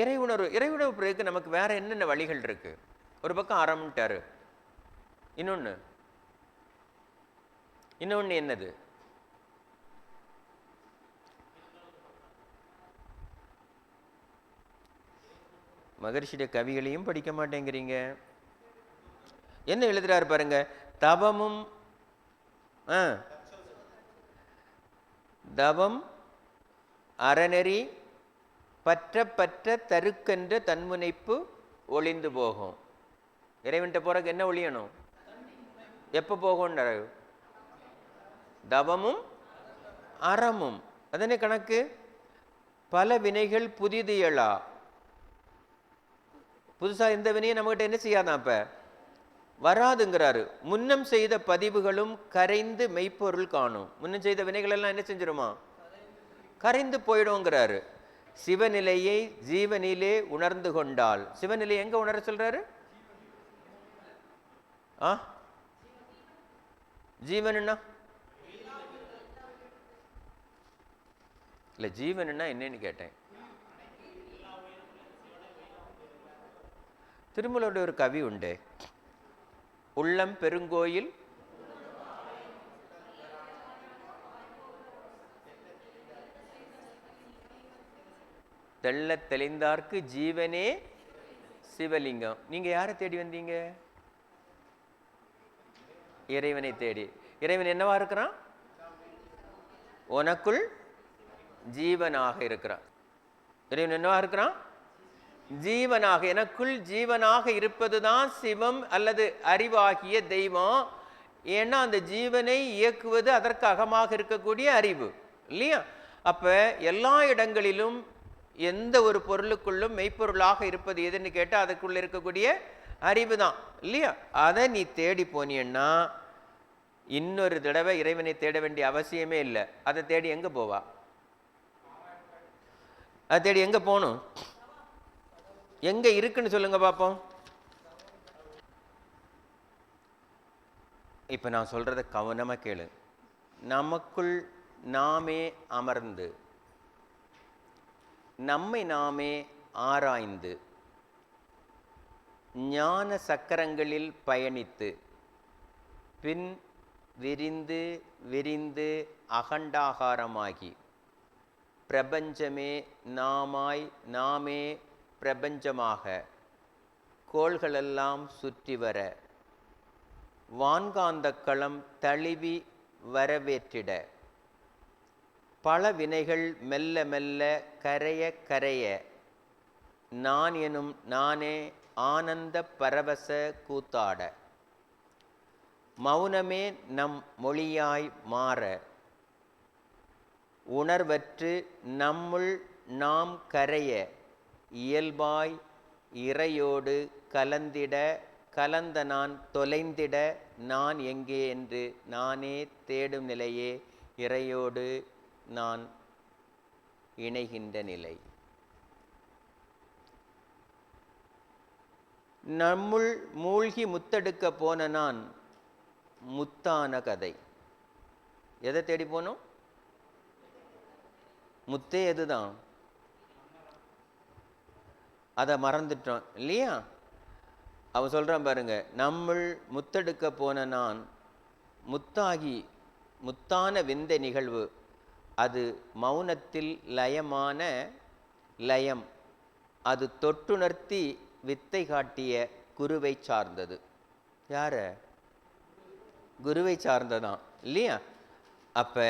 இறை உணர்வு. இறை உணர்வு பிறகு நமக்கு வேற என்னென்ன வழிகள் இருக்கு? ஒரு பக்கம் அறம்ட்டாரு, இன்னொன்று என்னது? மகரிஷியுடைய கவிகளையும் படிக்க மாட்டேங்கிறீங்க. என்ன எழுதுறாரு பாருங்க, தவமும் தவம் அறநெறி பற்ற பற்ற தருக்கென்ற தன்முனைப்பு ஒளிந்து போகும். இறைவன்கிட்ட போறதுக்கு என்ன ஒழியணும்? எப்போ போகும்? தவமும் அறமும். அதனே கணக்கு. பல வினைகள் புதிது எழா. புதுசா இந்த வினையை நம்மகிட்ட என்ன செய்யாதான் அப்ப வராதுங்கிறாரு. முன்னம் செய்த பதிவுகளும் கரைந்து மெய்ப்பொருள் காணும். முன்னம் செய்த வினைகள் எல்லாம் என்ன செஞ்சிருமா? கரைந்து போயிடும்ங்கிறாரு. சிவநிலையை ஜீவனிலே உணர்ந்து கொண்டால். சிவநிலை எங்க உணர சொல்றாரு? ஜீவனா இல்ல, ஜீவனா என்னன்னு கேட்டேன். திருமூலருடைய ஒரு கவி உண்டு, உள்ளம் பெருங்கோயில் தெள்ளத் தெளிந்தார்க்கு ஜீவனே சிவலிங்கம். நீங்க யாரை தேடி வந்தீங்க? இறைவனை தேடி. இறைவன் என்னவா இருக்கிறான்? உனக்குள் ஜீவனாக இருக்கிறான். இறைவன் என்னவா இருக்கிறான்? ஜீவனாக. எனக்குள் ஜீவனாக இருப்பதுதான் சிவம் அல்லது அறிவாகிய தெய்வம். ஏன்னா அந்த ஜீவனை இயக்குவது அதற்கு அகமாக இருக்கக்கூடிய அறிவு இல்லையா? அப்ப எல்லா இடங்களிலும் எந்த ஒரு பொருளுக்குள்ளும் மெய்ப்பொருளாக இருப்பது எதுன்னு கேட்டால் அதுக்குள்ள இருக்கக்கூடிய அறிவு தான் இல்லையா? அதை நீ தேடி போனீன்னா இன்னொரு தடவை இறைவனை தேட வேண்டிய அவசியமே இல்லை. அதை தேடி எங்க போவா? அதை தேடி எங்க போகணும்? எங்க இருக்குன்னு சொல்லுங்க பார்ப்போம். இப்ப நான் சொல்றத கவனமா கேளு. நமக்குள் நாமே அமர்ந்து நம்மை நாமே ஆராய்ந்து ஞான சக்கரங்களில் பயணித்து பின் விரிந்து விரிந்து அகண்டாகாரமாகி பிரபஞ்சமே நாமாய் நாமே பிரபஞ்சமாக கோள்களெல்லாம் சுற்றி வர வான்காந்த களம் தழுவி வரவேற்றிட பல வினைகள் மெல்ல மெல்ல கரைய கரைய நான் எனும் நானே ஆனந்த பரவச கூத்தாட மௌனமே நம் மொழியாய் மாற உணர்வற்று நம்முள் நாம் கரைய இயல்பாய் இறையோடு கலந்திட கலந்த நான் தொலைந்திட நான் எங்கே என்று நானே தேடும் நிலையே இறையோடு நான் இணைகின்ற நிலை. நம்முள் மூழ்கி முத்தெடுக்க போன நான் முத்தான கதை. எதை தேடி போனோம்? முத்தே எதுதான்? அதை மறந்துட்டோம் இல்லையா? அவன் சொல்றான் பாருங்க, நம்முள் முத்தெடுக்க போன நான் முத்தாகி முத்தான விந்தை நிகழ்வு அது மௌனத்தில் லயமான லயம். அது தொட்டுணர்த்தி வித்தை காட்டிய குருவை சார்ந்தது. யார? குருவை சார்ந்ததான் இல்லையா? அப்ப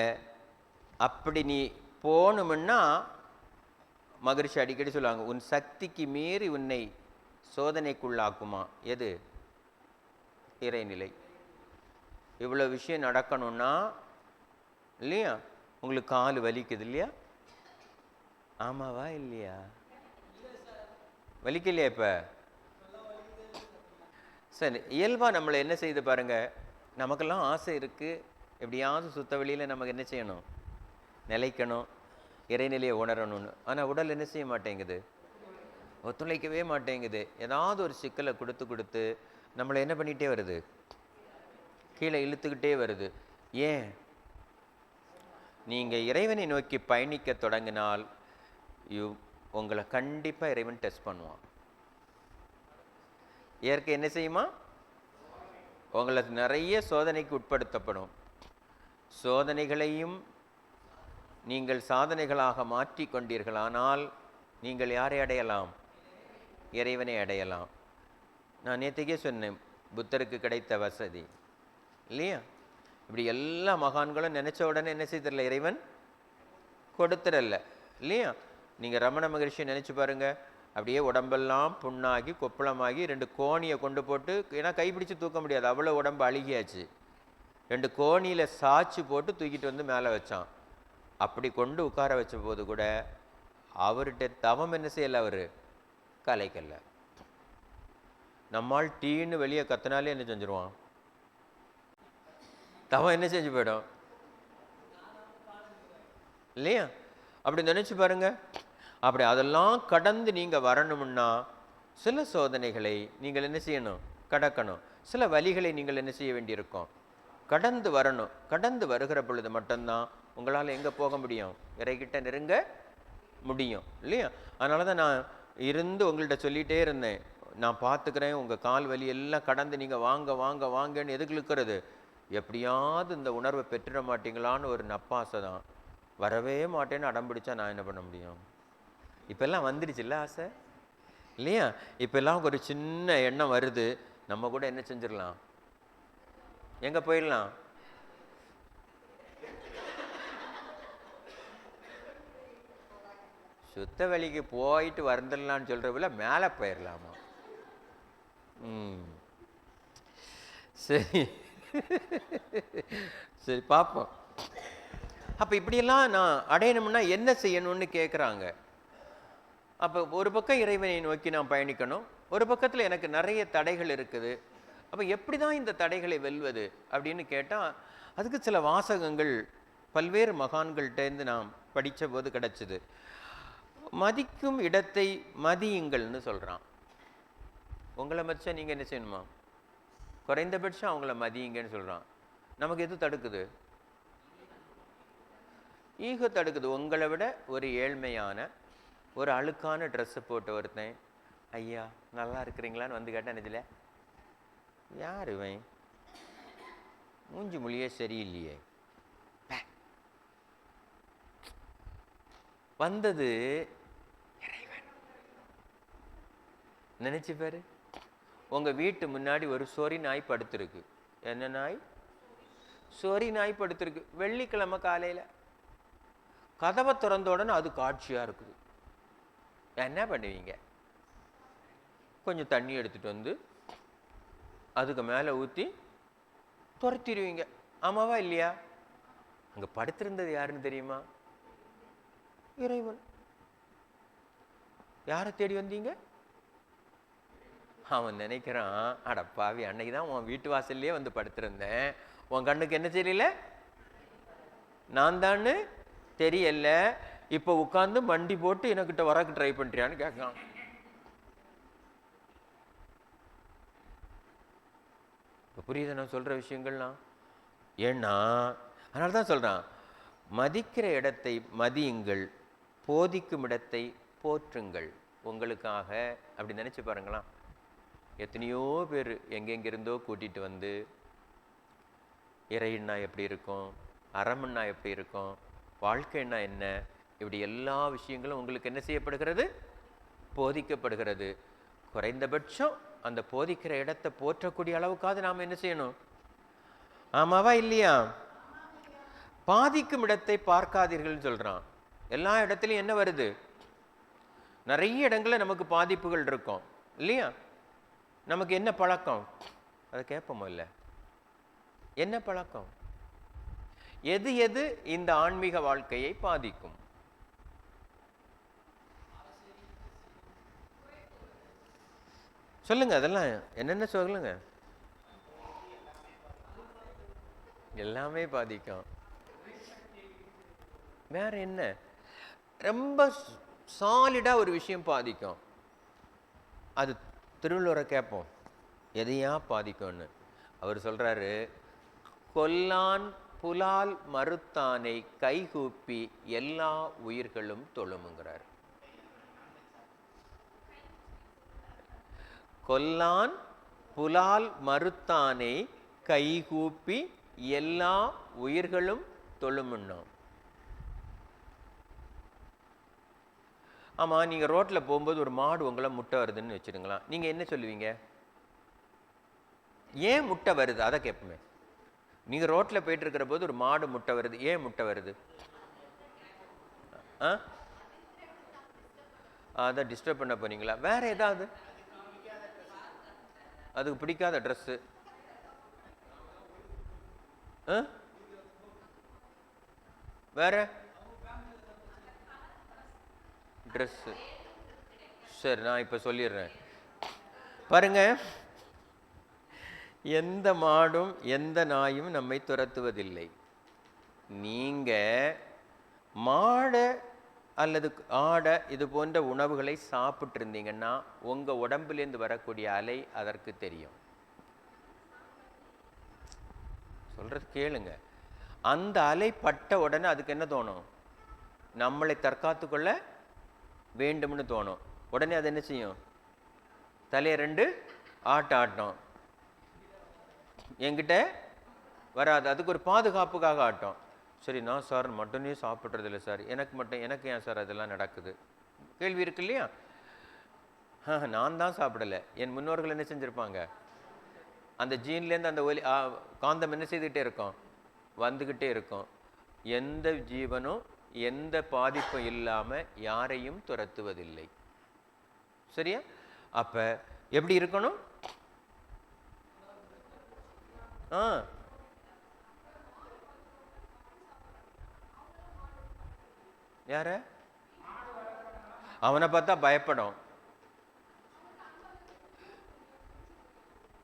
அப்படி நீ போகணும்னா மகரிஷி அடிக்கடி சொல்லுவாங்க, உன் சக்திக்கு மீறி உன்னை சோதனைக்குள்ளாக்குமா? எது? இறைநிலை. இவ்வளோ விஷயம் நடக்கணும்னா இல்லையா? உங்களுக்கு கால் வலிக்குது இல்லையா? ஆமாவா இல்லையா? வலிக்கலையா? இப்ப சரி, இயல்பா நம்மளை என்ன செய்து பாருங்க, நமக்கெல்லாம் ஆசை இருக்கு, எப்படியாவது சுத்த வெளியில நமக்கு என்ன செய்யணும்? நிலைக்கணும், இறைநிலையை உணரணும்னு. ஆனா உடல் என்ன செய்ய மாட்டேங்குது? ஒத்துழைக்கவே மாட்டேங்குது. ஏதாவது ஒரு சிக்கலை கொடுத்து கொடுத்து நம்மளை என்ன பண்ணிகிட்டே வருது? கீழே இழுத்துக்கிட்டே வருது. ஏன்? நீங்கள் இறைவனை நோக்கி பயணிக்க தொடங்கினால் உங்களை கண்டிப்பாக இறைவன் டெஸ்ட் பண்ணுவான். இயற்கை என்ன செய்யுமா? உங்களை நிறைய சோதனைக்கு உட்படுத்தப்படும். சோதனைகளையும் நீங்கள் சாதனைகளாக மாற்றி கொண்டீர்களானால் நீங்கள் யாரை அடையலாம்? இறைவனை அடையலாம். நான் நேற்றுக்கே சொன்னேன், புத்தருக்கு கிடைத்த வசதி இல்லையா? இப்படி எல்லா மகான்களும் நினைச்ச உடனே என்ன செய்திடல? இறைவன் கொடுத்துடல இல்லையா? நீங்கள் ரமண மகரிஷியை நினைச்சு பாருங்க, அப்படியே உடம்பெல்லாம் புண்ணாகி கொப்பளமாகி 2 கோணியை கொண்டு போட்டு, ஏன்னா கைப்பிடிச்சு தூக்க முடியாது, அவ்வளோ உடம்பு அழுகியாச்சு, 2 கோணியில் சாய்ச்சி போட்டு தூக்கிட்டு வந்து மேலே வச்சான். அப்படி கொண்டு உட்கார வச்ச போது கூட அவர்கிட்ட தவம் என்ன செய்யலை? அவர் கலைக்கல்ல. நம்மால் டீன்னு வெளியே கத்தினாலே என்ன செஞ்சிருவான்? தவம் என்ன செஞ்சு போயிடும் இல்லையா? அப்படி நினைச்சு பாருங்க. அப்படி அதெல்லாம் கடந்து நீங்க வரணும்னா சில சோதனைகளை நீங்கள் என்ன செய்யணும்? கடக்கணும். சில வழிகளை நீங்கள் என்ன செய்ய வேண்டியிருக்கும்? கடந்து வரணும். கடந்து வருகிற பொழுது மட்டும்தான் உங்களால் எங்க போக முடியும்? இறைகிட்ட நெருங்க முடியும் இல்லையா? அதனால தான் நான் இருந்து உங்கள்கிட்ட சொல்லிகிட்டே இருந்தேன், நான் பார்த்துக்கிறேன், உங்கள் கால் வலி எல்லாம் கடந்து நீங்கள் வாங்க வாங்க வாங்கன்னு எதுக்கு இழுக்கிறது? எப்படியாவது இந்த உணர்வை பெற்றுட மாட்டீங்களான்னு ஒரு நப்பாசை தான். வரவே மாட்டேன்னு அடம் பிடிச்சா நான் என்ன பண்ண முடியும்? இப்போல்லாம் வந்துடுச்சுல்ல ஆசை இல்லையா? இப்போல்லாம் ஒரு சின்ன எண்ணம் வருது, நம்ம கூட என்ன செஞ்சிடலாம்? எங்கே போயிடலாம்? சுத்த வழிக்கு போயிட்டு வந்துடலான்னு சொல்கிறவில்ல, மேலே போயிடலாமா? சரி சரி பார்ப்போம். அப்போ இப்படியெல்லாம் நான் அடையணும்னா என்ன செய்யணும்னு கேட்குறாங்க. அப்போ ஒரு பக்கம் இறைவனை நோக்கி நான் பயணிக்கணும், ஒரு பக்கத்தில் எனக்கு நிறைய தடைகள் இருக்குது. அப்போ எப்படி தான் இந்த தடைகளை வெல்வது அப்படின்னு கேட்டால், அதுக்கு சில வாசகங்கள் பல்வேறு மகான்கள்கிட்டேருந்து நாம் படித்த போது கிடச்சிது. மதிக்கும் இடத்தை மதியுங்கள்னு சொல்கிறான். உங்களை மதிச்சா நீங்கள் என்ன செய்யணுமா? குறைந்தபட்சம் அவங்கள மதியுங்கன்னு சொல்கிறான். நமக்கு எது தடுக்குது? ஈகோ தடுக்குது. உங்களை விட ஒரு ஏழ்மையான ஒரு அழுக்கான ட்ரெஸ்ஸை போட்டு ஒருத்தன், ஐயா நல்லா இருக்கிறீங்களான்னு வந்து கேட்டேன், நினைச்சல யார் இவன், மூஞ்சி மொழியே சரியில்லையே, வந்தது இறைவன். நினைச்சு பாரு, உங்க வீட்டு முன்னாடி ஒரு சொறி நாய் படுத்திருக்கு. என்ன நாய்? சொறி நாய் படுத்திருக்கு. வெள்ளிக்கிழமை காலையில கதவை திறந்த உடனே அது காட்சியா இருக்குது. என்ன பண்ணுவீங்க? கொஞ்சம் தண்ணி எடுத்துட்டு வந்து அதுக்கு மேலே ஊற்றி துரத்திடுவீங்க. ஆமாவா இல்லையா? அங்கே படுத்திருந்தது யாருன்னு தெரியுமா? இறைவன். யாரை தேடி வந்தீங்க? அவன் நினைக்கிறான், அடப்பாவி, அன்னைக்கு தான் உன் வீட்டு வாசல்லையே வந்து படுத்திருந்தேன், உன் கண்ணுக்கு என்ன தெரியல, நான் தான்னு தெரியல, இப்போ உட்காந்து மண்டி போட்டு எனக்கிட்ட வரக்கு ட்ரை பண்றியான்னு கேட்கான். இப்போ புரியுது நான் சொல்ற விஷயங்கள்லாம்? ஏன்னா அதனால தான் சொல்றான், மதிக்கிற இடத்தை மதியுங்கள், போதிக்கும் இடத்தை போற்றுங்கள். உங்களுக்காக அப்படி நினைச்சு பாருங்களா. எத்தனையோ பேர் எங்கெங்கிருந்தோ கூட்டிட்டு வந்து இறைன்னா எப்படி இருக்கும், அறம்னா எப்படி இருக்கும், வாழ்க்கைன்னா என்ன, இப்படி எல்லா விஷயங்களும் உங்களுக்கு என்ன செய்யப்படுகிறது? போதிக்கப்படுகிறது. குறைந்தபட்சம் அந்த போதிக்கிற இடத்தை போற்றக்கூடிய அளவுக்காவது நாம் என்ன செய்யணும்? ஆமாவா இல்லையா? பாதிக்கும் இடத்தை பார்க்காதீர்கள் சொல்றான். எல்லா இடத்துலையும் என்ன வருது? நிறைய இடங்கள்ல நமக்கு பாதிப்புகள் இருக்கும் இல்லையா? நமக்கு என்ன பழக்கம்? அதை கேட்போமோ இல்லை? என்ன பழக்கம்? எது எது இந்த ஆன்மீக வாழ்க்கையை பாதிக்கும்? சொல்லுங்க, அதெல்லாம் என்னென்ன சொல்லுங்க. எல்லாமே பாதிக்கும். வேற என்ன? ரொம்ப சாலிடா ஒரு விஷயம் பாதிக்கும். அது திருவள்ளுவரை கேட்போம், எதையா பாதிக்கும்னு. அவர் சொல்றாரு, கொல்லான் புலால் மறுத்தானை கைகூப்பி எல்லா உயிர்களும் தொழுமுங்கிறார். கொல்லான் புலால் மறுத்தானை கைகூப்பி எல்லா உயிர்களும் தொழுமுன்னோம். ஆமா, நீங்க ரோட்ல போகும்போது ஒரு மாடு உங்களை முட்டை வருதுன்னு வச்சுருங்களா, நீங்க என்ன சொல்லுவீங்க? ஏன் முட்டை வருது அதை கேட்போமே. நீங்க ரோட்ல போயிட்டு இருக்கிற போது ஒரு மாடு முட்டை வருது, ஏன் முட்டை வருது? அதை டிஸ்டர்ப் பண்ண போறீங்களா? வேற ஏதாவது அதுக்கு பிடிக்காத ட்ரெஸ்ஸு, வேற ட்ரெஸ்ஸு. சரி, நான் இப்போ சொல்லிடுறேன் பாருங்க. எந்த மாடும் எந்த நாயும் நம்மை துரத்துவதில்லை. நீங்க மாடை அல்லது ஆடை இது போன்ற உணவுகளை சாப்பிட்டு இருந்தீங்கன்னா உங்க உடம்புலேருந்து வரக்கூடிய அலை அதற்கு தெரியும். சொல்றது கேளுங்க. அந்த அலை பட்ட உடனே அதுக்கு என்ன தோணும்? நம்மளை தற்காத்து கொள்ள வேண்டும்னு தோணும். உடனே அது என்ன செய்யும்? தலையை 2 ஆட்டம். என்கிட்ட வராது. அதுக்கு ஒரு பாதுகாப்புக்காக ஆட்டம். சரி, நான் சார் மட்டனே சாப்பிட்றதில்ல சார், எனக்கு ஏன் சார் அதெல்லாம் நடக்குது? கேள்வி இருக்கு இல்லையா? நான் தான் சாப்பிடலை, என் முன்னோர்கள் என்ன செஞ்சுருப்பாங்க? அந்த ஜீன்லேருந்து அந்த ஒலி காந்தம் என்ன செய்துகிட்டே இருக்கும்? வந்துக்கிட்டே இருக்கும். எந்த ஜீவனும் எந்த பாதிப்பும் இல்லாமல் யாரையும் துரத்துவதில்லை. சரியா? அப்போ எப்படி இருக்கணும்? யார? அவனை பார்த்தா பயப்படும்.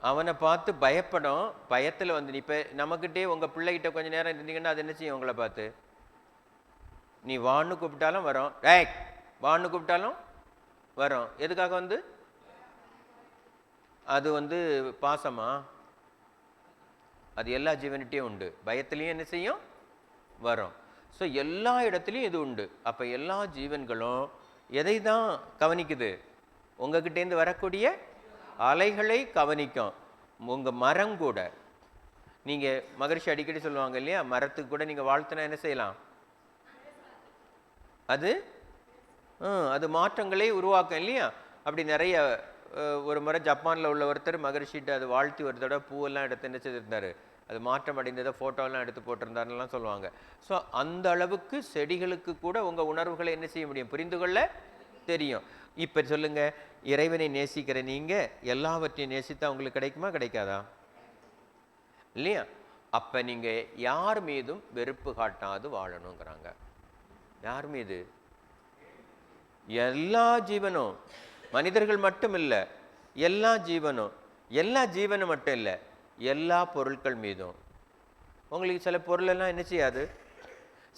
அவனை பார்த்து பயப்படும். பயத்தில் வந்து இப்போ நமக்கிட்டே உங்கள் பிள்ளைகிட்ட கொஞ்சம் நேரம் இருந்தீங்கன்னா அது என்ன செய்யும்? உங்களை பார்த்து நீ வான்னு கூப்பிட்டாலும் வரும், வான்னு கூப்பிட்டாலும் வரும். எதுக்காக வந்து? அது வந்து பாசமா? அது எல்லா ஜீவன்கிட்டையும் உண்டு. பயத்துலேயும் என்ன செய்யும்? வரும். ஸோ எல்லா இடத்துலையும் இது உண்டு. அப்போ எல்லா ஜீவன்களும் எதை தான் கவனிக்குது? உங்ககிட்டேருந்து வரக்கூடிய அலைகளை கவனிக்கும். உங்கள் மரம் கூட, நீங்கள் மகரிஷி அடிக்கடி சொல்லுவாங்க இல்லையா, மரத்துக்கு கூட நீங்கள் வாழ்த்துனா என்ன செய்யலாம்? அது மாற்றங்களை உருவாக்கும் இல்லையா? அப்படி நிறைய ஒரு முறை ஜப்பானில் உள்ள ஒருத்தர் மகரிஷிட்ட அது வாழ்த்தி ஒரு தடவை பூவெல்லாம் எடுத்து என்ன செய்திருந்தார், அது மாற்றம் அடைந்ததை ஃபோட்டோலாம் எடுத்து போட்டிருந்தாருலாம் சொல்லுவாங்க. ஸோ அந்த அளவுக்கு செடிகளுக்கு கூட உங்கள் உணர்வுகளை என்ன செய்ய முடியும்? புரிந்து கொள்ள தெரியும். இப்போ சொல்லுங்கள், இறைவனை நேசிக்கிற நீங்கள் எல்லாவற்றையும் நேசித்தா உங்களுக்கு கிடைக்குமா கிடைக்காதா? இல்லையா? அப்போ நீங்கள் யார் மீதும் வெறுப்பு காட்டாது வாழணுங்கிறாங்க. யார் மீது? எல்லா ஜீவனும், மனிதர்கள் மட்டும் இல்லை, எல்லா ஜீவனும் மட்டும் இல்லை, எல்லா பொருட்கள் மீதும். உங்களுக்கு சில பொருளெல்லாம் என்ன செய்யாது,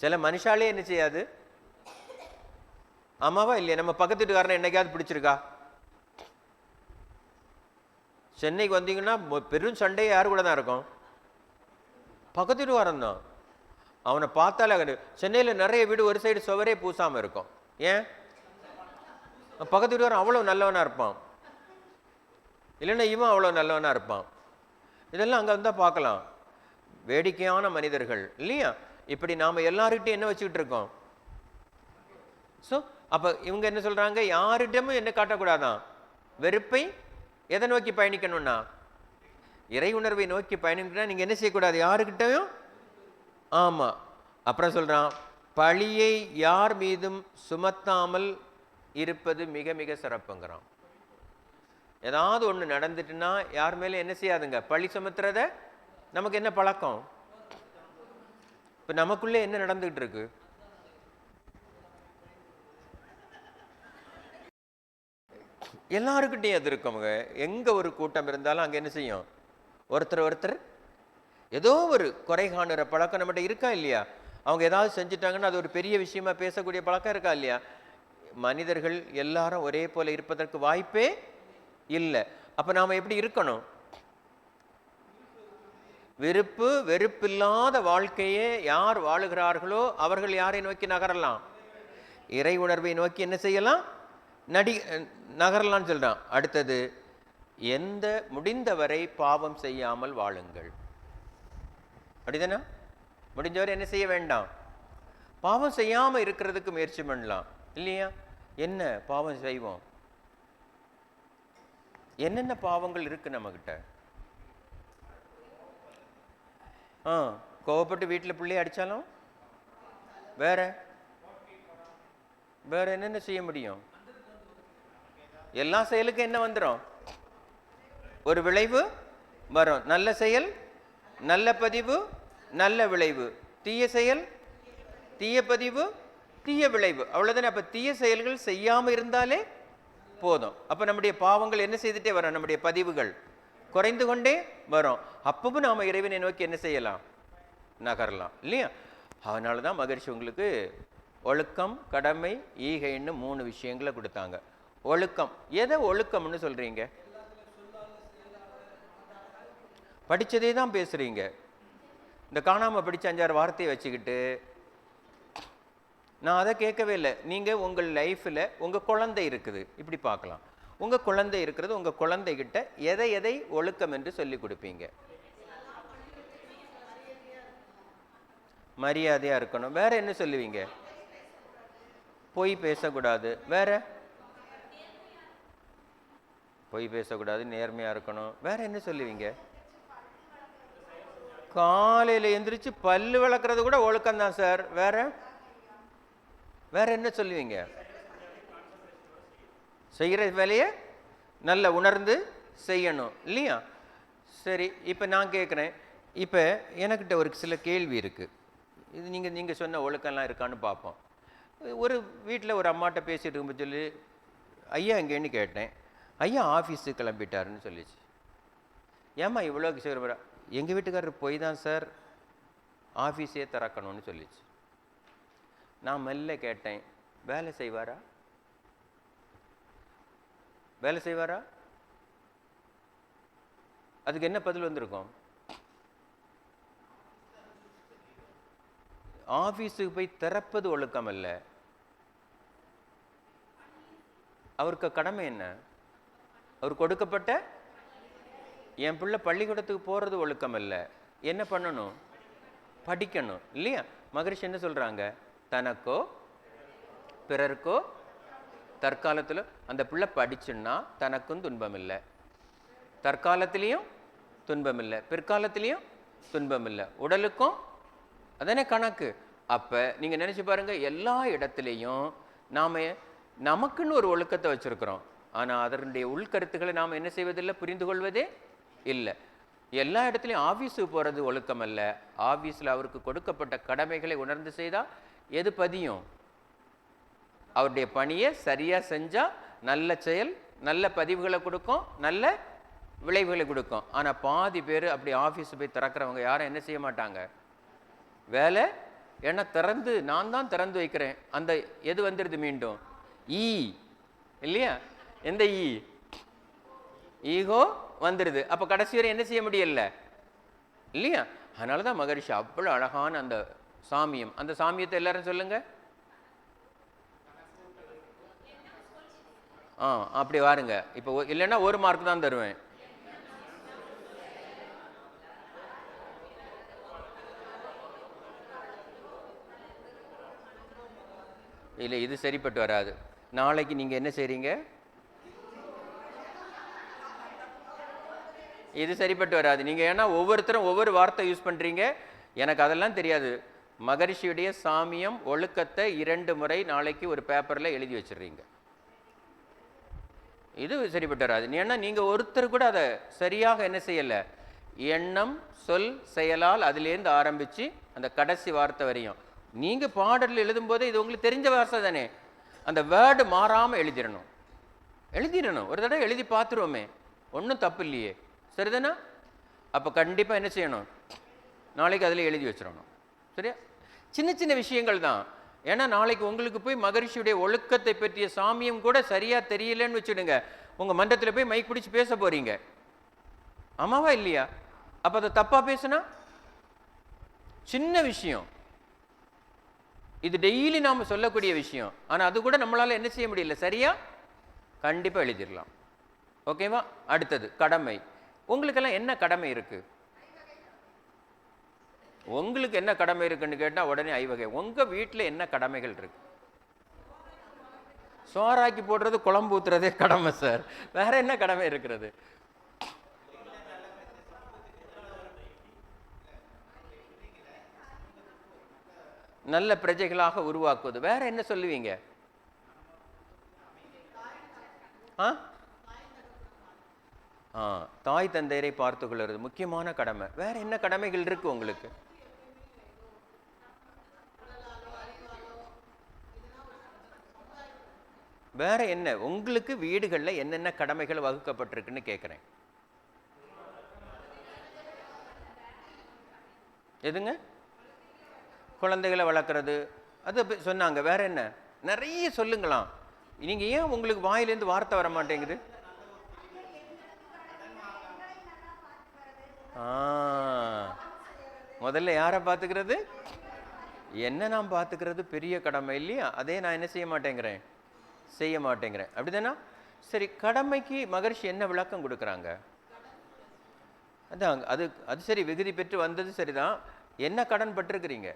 சில மனுஷாலே என்ன செய்யாது. ஆமாவா இல்லையா? நம்ம பக்கத்து வீட்டுக்காரனை என்னைக்காவது பிடிச்சிருக்கா? சென்னைக்கு வந்தீங்கன்னா பெரும் சண்டையை யாரு கூட தான் இருக்கும்? பக்கத்து வீட்டுக்காரன் தான். அவனை பார்த்தாலே சென்னையில் நிறைய வீடு ஒரு சைடு சுவரே பூசாமல் இருக்கும். ஏன்? பக்கத்து வீட்டுக்காரன் அவ்வளோ நல்லவனாக இருப்பான், இல்லைன்னா இவன் அவ்வளோ நல்லவனாக இருப்பான். இதெல்லாம் அங்கே வந்தால் பார்க்கலாம். வேடிக்கையான மனிதர்கள் இல்லையா? இப்படி நாம் எல்லார்கிட்டையும் என்ன வச்சுக்கிட்டு இருக்கோம்? ஸோ அப்போ இவங்க என்ன சொல்கிறாங்க? யார்கிட்டமும் என்ன காட்டக்கூடாதான்? வெறுப்பை எதை நோக்கி பயணிக்கணும்னா இறை உணர்வை நோக்கி பயணிக்கணும்னா நீங்கள் என்ன செய்யக்கூடாது? யாருக்கிட்டையும். ஆமாம். அப்புறம் சொல்கிறான், பழியை யார் மீதும் சுமத்தாமல் இருப்பது மிக மிக சிறப்புங்கிறான். ஏதாவது ஒன்று நடந்துட்டுன்னா யார் மேலே என்ன செய்யாதுங்க? பழி சுமத்துறத. நமக்கு என்ன பழக்கம்? இப்போ நமக்குள்ளே என்ன நடந்துகிட்டு இருக்கு? எல்லாருக்கிட்டையும் அது இருக்கவங்க. எங்கே ஒரு கூட்டம் இருந்தாலும் அங்கே என்ன செய்யும்? ஒருத்தர் ஏதோ ஒரு குறை காணுற பழக்கம் நம்மகிட்ட இருக்கா இல்லையா? அவங்க ஏதாவது செஞ்சுட்டாங்கன்னா அது ஒரு பெரிய விஷயமா பேசக்கூடிய பழக்கம் இருக்கா இல்லையா? மனிதர்கள் எல்லாரும் ஒரே போல இருப்பதற்கு வாய்ப்பே இல்லை. அப்போ நாம் எப்படி இருக்கணும்? வெறுப்பில்லாத வாழ்க்கையே யார் வாழுகிறார்களோ அவர்கள் யாரை நோக்கி நகரலாம்? இறை உணர்வை நோக்கி என்ன செய்யலாம்? நகரலான்னு சொல்றான். அடுத்தது, எந்த முடிந்தவரை பாவம் செய்யாமல் வாழுங்கள். அப்படிதானே? முடிஞ்சவரை என்ன செய்ய வேண்டாம்? பாவம் செய்யாம இருக்கிறதுக்கு முயற்சி பண்ணலாம் இல்லையா? என்ன பாவம் செய்வோம்? என்னென்ன பாவங்கள் இருக்கு நம்ம கிட்ட? கோவப்பட்டு வீட்டில் பிள்ளைய அடிச்சாலும் வேற என்னென்ன செய்ய முடியும்? எல்லா செயலுக்கும் என்ன வந்துடும்? ஒரு விளைவு வரும். நல்ல செயல் நல்ல பதிவு, நல்ல விளைவு. தீய செயல் தீய பதிவு, தீய விளைவு. அவ்வளவுதானே? அப்ப தீய செயல்கள் செய்யாம இருந்தாலே போதும். அப்ப நம்முடைய பாவங்கள் என்ன செய்துட்டே வரும்? நம்முடைய பதிவுகள் குறைந்து கொண்டே வரும். அப்பவும் நாம இறைவனை நோக்கி என்ன செய்யலாம்? நகரலாம் இல்லையா? அதனாலதான் மகரிஷி உங்களுக்கு ஒழுக்கம், கடமை, ஈகைன்னு 3 விஷயங்களை கொடுத்தாங்க. ஒழுக்கம், எதை ஒழுக்கம்னு சொல்றீங்க? படிச்சதே தான் பேசுறீங்க. இந்த காணாம படிச்ச 5-6 வார்த்தையை வச்சுக்கிட்டு நான் அதை கேட்கவே இல்லை. நீங்க உங்கள் லைஃப்ல உங்க குழந்தை இருக்குது, இப்படி பார்க்கலாம். உங்க குழந்தை இருக்கிறது, உங்க குழந்தைகிட்ட எதை எதை ஒழுக்கம் என்று சொல்லி கொடுப்பீங்க? மரியாதையா இருக்கணும். வேற என்ன சொல்லுவீங்க? பொய் பேசக்கூடாது. வேற? பொய் பேசக்கூடாது, நேர்மையா இருக்கணும். வேற என்ன சொல்லுவீங்க? காலையில எந்திரிச்சு பல்லு விளக்குறது கூட ஒழுக்கம் தான் சார். வேற? வேற என்ன சொல்லுவீங்க? செய்கிற வேலையை நல்ல உணர்ந்து செய்யணும் இல்லையா? சரி, இப்போ நான் கேட்குறேன். இப்போ எனக்கிட்ட ஒரு சில கேள்வி இருக்குது. இது நீங்கள் சொன்ன ஒழுக்கம்லாம் இருக்கான்னு பார்ப்போம். ஒரு வீட்டில் ஒரு அம்மாட்ட பேசிட்டு இருக்கும்போது சொல்லி, ஐயா எங்கேன்னு கேட்டேன். ஐயா ஆஃபீஸுக்கு கிளம்பிட்டாருன்னு சொல்லிச்சு. ஏம்மா இவ்வளோ சீக்கிரம்? எங்கள் வீட்டுக்காரர் போய் தான் சார் ஆஃபீஸே திறக்கணும்னு சொல்லிச்சு. நான் மெல்ல கேட்டேன், வேலை செய்வாரா? வேலை செய்வாரா? அதுக்கு என்ன பதில் வந்திருக்கும்? ஆபீஸுக்கு போய் திறப்பது ஒழுக்கம் அல்ல. அவருக்கு கடமை என்ன? அவர் கொடுக்கப்பட்ட, என் பிள்ளை பள்ளிக்கூடத்துக்கு போறது ஒழுக்கம் அல்ல. என்ன பண்ணணும்? படிக்கணும் இல்லையா? மகரிஷி என்ன சொல்றாங்க? தனக்கோ பிறருக்கோ தற்காலத்தில் அந்த பிள்ளை படிச்சுன்னா தனக்கும் துன்பம் இல்லை, தற்காலத்திலையும் துன்பம் இல்லை, பிற்காலத்திலையும் துன்பம் இல்லை, உடலுக்கும் அதானே கணக்கு. அப்போ நீங்கள் நினச்சி பாருங்க, எல்லா இடத்துலையும் நாம் நமக்குன்னு ஒரு ஒழுக்கத்தை வச்சுருக்கிறோம். ஆனால் அதனுடைய உள்கருத்துக்களை நாம் என்ன செய்வதில்லை, புரிந்து கொள்வதே இல்லை. எல்லா இடத்துலையும் ஆஃபீஸுக்கு போகிறது ஒழுக்கம் அல்ல. ஆஃபீஸில் அவருக்கு கொடுக்கப்பட்ட கடமைகளை உணர்ந்து செய்தால் எது பதியும்? அவருடைய பணியை சரியாக செஞ்சால் நல்ல செயல் நல்ல பதிவுகளை கொடுக்கும், நல்ல விளைவுகளை கொடுக்கும். ஆனால் பாதி பேர் அப்படி ஆஃபீஸு போய் திறக்கிறவங்க யாரும் என்ன செய்ய மாட்டாங்க? வேலை ஏன்னா திறந்து நான் தான் திறந்து வைக்கிறேன், அந்த எது வந்துடுது மீண்டும்? ஈ இல்லையா? எந்த ஈ? ஈகோ வந்துடுது. அப்போ கடைசி வரை என்ன செய்ய முடியல இல்லையா? அதனால தான் மகரிஷி அவ்வளோ அழகான அந்த சாமியம், அந்த சாமியத்தை எல்லாரும் சொல்லுங்க. அப்படி வாருங்க. இப்போ இல்லைன்னா 1 மார்க் தான் தருவேன். இல்லை, இது சரிப்பட்டு வராது. நாளைக்கு நீங்கள் என்ன செய்கிறீங்க? இது சரிப்பட்டு வராது. நீங்கள் ஏன்னா ஒவ்வொருத்தரும் ஒவ்வொரு வார்த்தை யூஸ் பண்ணுறீங்க. எனக்கு அதெல்லாம் தெரியாது. மகரிஷியுடைய சாமியம் ஒழுக்கத்தை 2 முறை நாளைக்கு ஒரு பேப்பரில் எழுதி வச்சிடுறீங்க. இது சரிப்பட்டு வராது. ஏன்னா நீங்கள் ஒருத்தர் கூட அதை சரியாக என்ன செய்யலை. எண்ணம் சொல் செயலால் அதிலேருந்து ஆரம்பித்து அந்த கடைசி வார்த்தை வரையும் நீங்கள் பாடலில் எழுதும்போதே இது உங்களுக்கு தெரிஞ்ச வார்த்தை தானே, அந்த வேர்டு மாறாமல் எழுதிடணும். ஒரு தடவை எழுதி பார்த்துருவோமே, ஒன்றும் தப்பு இல்லையே, சரிதானா? அப்போ கண்டிப்பாக என்ன செய்யணும்? நாளைக்கு அதில் எழுதி வச்சிடணும். சரியா? சின்ன சின்ன விஷயங்கள் தான். ஏன்னா நாளைக்கு உங்களுக்கு போய் மகரிஷியுடைய ஒழுக்கத்தை பற்றிய சாமியம் கூட சரியாக தெரியலன்னு வச்சுடுங்க, உங்கள் மன்றத்தில் போய் மைக் பிடிச்சி பேச போகிறீங்க. ஆமாவா இல்லையா? அப்போ அதை தப்பாக பேசுனா சின்ன விஷயம், இது டெய்லி நாம் சொல்லக்கூடிய விஷயம். ஆனால் அது கூட நம்மளால் என்ன செய்ய முடியல, சரியா? கண்டிப்பாக எழுதிடலாம். ஓகேவா? அடுத்தது கடமை. உங்களுக்கெல்லாம் என்ன கடமை இருக்கு? உங்களுக்கு என்ன கடமை இருக்குன்னு கேட்டால் உடனே ஐவகை. உங்கள் வீட்டில் என்ன கடமைகள் இருக்கு? சோறாக்கி போடுறது, குழம்பு ஊத்துறதே கடமை சார். வேற என்ன கடமை இருக்கிறது? நல்ல பிரஜைகளாக உருவாக்குவது. வேற என்ன சொல்லுவீங்க? தாய் தந்தையரை பார்த்து கொள்வது முக்கியமான கடமை. வேற என்ன கடமைகள் இருக்கு உங்களுக்கு? வேற என்ன உங்களுக்கு வீடுகளில் என்னென்ன கடமைகள் வகுக்கப்பட்டிருக்குன்னு கேட்குறேன். எதுங்க? குழந்தைகளை வளர்க்குறது, அது சொன்னாங்க. வேற என்ன? நிறைய சொல்லுங்களாம். நீங்க ஏன் உங்களுக்கு வாயிலேருந்து வார்த்தை வர மாட்டேங்குது? முதல்ல யாரை பார்த்துக்கிறது? என்ன நான் பார்த்துக்கிறது பெரிய கடமை இல்லையா? அதே நான் என்ன செய்ய மாட்டேங்கிறேன், செய்ய மாட்டேங்கிறேன். அப்படிதானா? சரி, கடமைக்கு மகரிஷி என்ன விளக்கம் கொடுக்குறாங்க? அதான் அது அது சரி, விகுதி பெற்று வந்தது சரிதான். என்ன கடன் பட்டிருக்கிறீங்க?